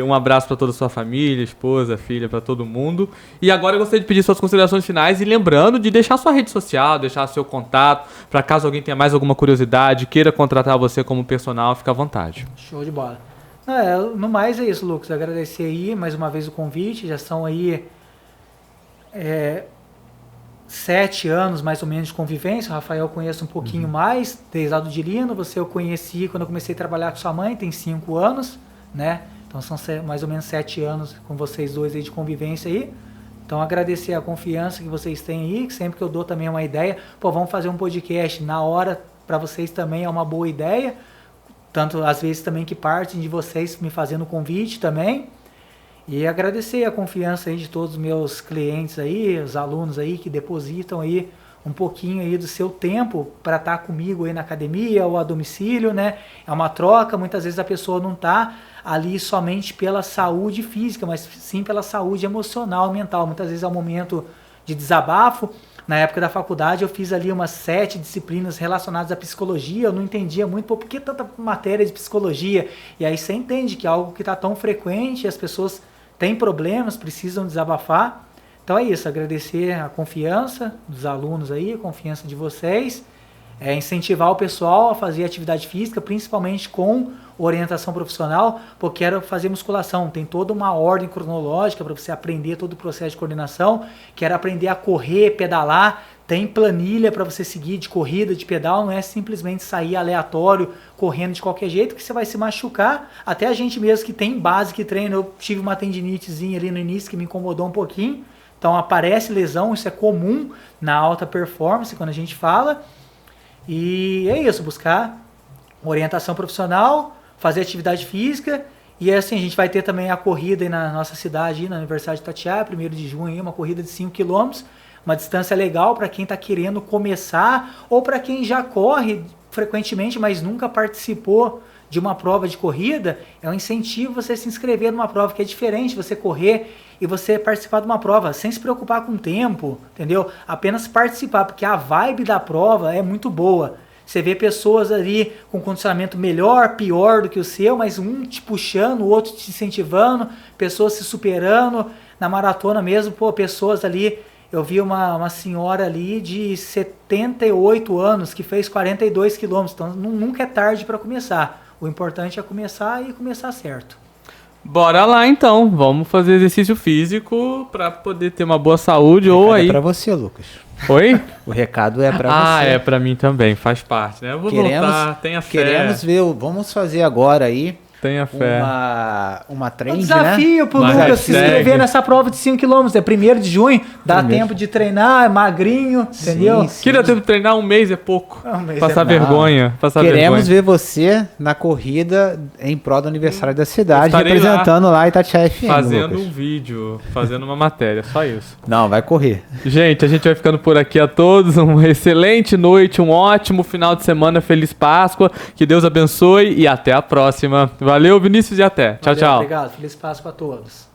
Um abraço para toda a sua família, esposa, filha, para todo mundo. E agora eu gostaria de pedir suas considerações finais, e lembrando de deixar sua rede social, deixar seu contato, para caso alguém tenha mais alguma curiosidade, queira contratar você como personal, fica à vontade. Show de bola. No mais é isso, Lucas. Agradecer aí mais uma vez o convite. Já são aí 7 anos mais ou menos de convivência. O Rafael eu conheço um pouquinho mais, desde lá do Dilino. Você eu conheci quando eu comecei a trabalhar com sua mãe, tem 5 anos, né? Então são mais ou menos 7 anos com vocês dois aí de convivência aí. Então agradecer a confiança que vocês têm aí, que sempre que eu dou também uma ideia, vamos fazer um podcast na hora, para vocês também é uma boa ideia. Tanto às vezes também que partem de vocês me fazendo o convite também. E agradecer a confiança aí de todos os meus clientes aí, os alunos aí que depositam aí um pouquinho aí do seu tempo para estar comigo aí na academia ou a domicílio, né? É uma troca, muitas vezes a pessoa não está ali somente pela saúde física, mas sim pela saúde emocional, mental. Muitas vezes é um momento de desabafo. Na época da faculdade eu fiz ali umas 7 disciplinas relacionadas à psicologia, eu não entendia muito, por que tanta matéria de psicologia? E aí você entende que é algo que está tão frequente, as pessoas têm problemas, precisam desabafar. Então é isso, agradecer a confiança dos alunos aí, a confiança de vocês, É incentivar o pessoal a fazer atividade física, principalmente com orientação profissional, porque quero fazer musculação. Tem toda uma ordem cronológica para você aprender todo o processo de coordenação. Quero aprender a correr, pedalar. Tem planilha para você seguir de corrida, de pedal. Não é simplesmente sair aleatório, correndo de qualquer jeito, que você vai se machucar. Até a gente mesmo que tem base, que treina. Eu tive uma tendinitezinha ali no início que me incomodou um pouquinho. Então aparece lesão, isso é comum na alta performance quando a gente fala. E é isso, buscar orientação profissional, fazer atividade física. E assim, a gente vai ter também a corrida aí na nossa cidade, na Universidade de Itatiaia, 1º de junho, uma corrida de 5 km, uma distância legal para quem está querendo começar, ou para quem já corre frequentemente, mas nunca participou de uma prova de corrida. É um incentivo você se inscrever numa prova, que é diferente você correr e você participar de uma prova sem se preocupar com o tempo, entendeu? Apenas participar, porque a vibe da prova é muito boa. Você vê pessoas ali com condicionamento melhor, pior do que o seu, mas um te puxando, o outro te incentivando, pessoas se superando. Na maratona mesmo, pessoas ali... Eu vi uma senhora ali de 78 anos que fez 42 quilômetros, então nunca é tarde para começar. O importante é começar e começar certo. Bora lá então, vamos fazer exercício físico para poder ter uma boa saúde ou aí... É pra você, Lucas. Oi? O recado é pra você. Ah, é pra mim também, faz parte, né? Eu vou voltar, tenha fé. Queremos ver, vamos fazer agora aí tenha fé. Uma trend, um desafio, né? pro Lucas se inscrever nessa prova de 5 km. É 1º de junho, dá tempo de treinar, é magrinho, entendeu? Sim. Queria ter que treinar um mês, é pouco. Passar vergonha. Queremos ver você na corrida em prol do aniversário da cidade, representando lá Itatiaia FM. Fazendo Lucas. um vídeo, fazendo uma matéria, só isso. Não, vai correr. Gente, a gente vai ficando por aqui a todos. Uma excelente noite, um ótimo final de semana, feliz Páscoa, que Deus abençoe e até a próxima. Valeu, Vinícius, e até. Tchau, tchau. Obrigado, feliz Páscoa a todos.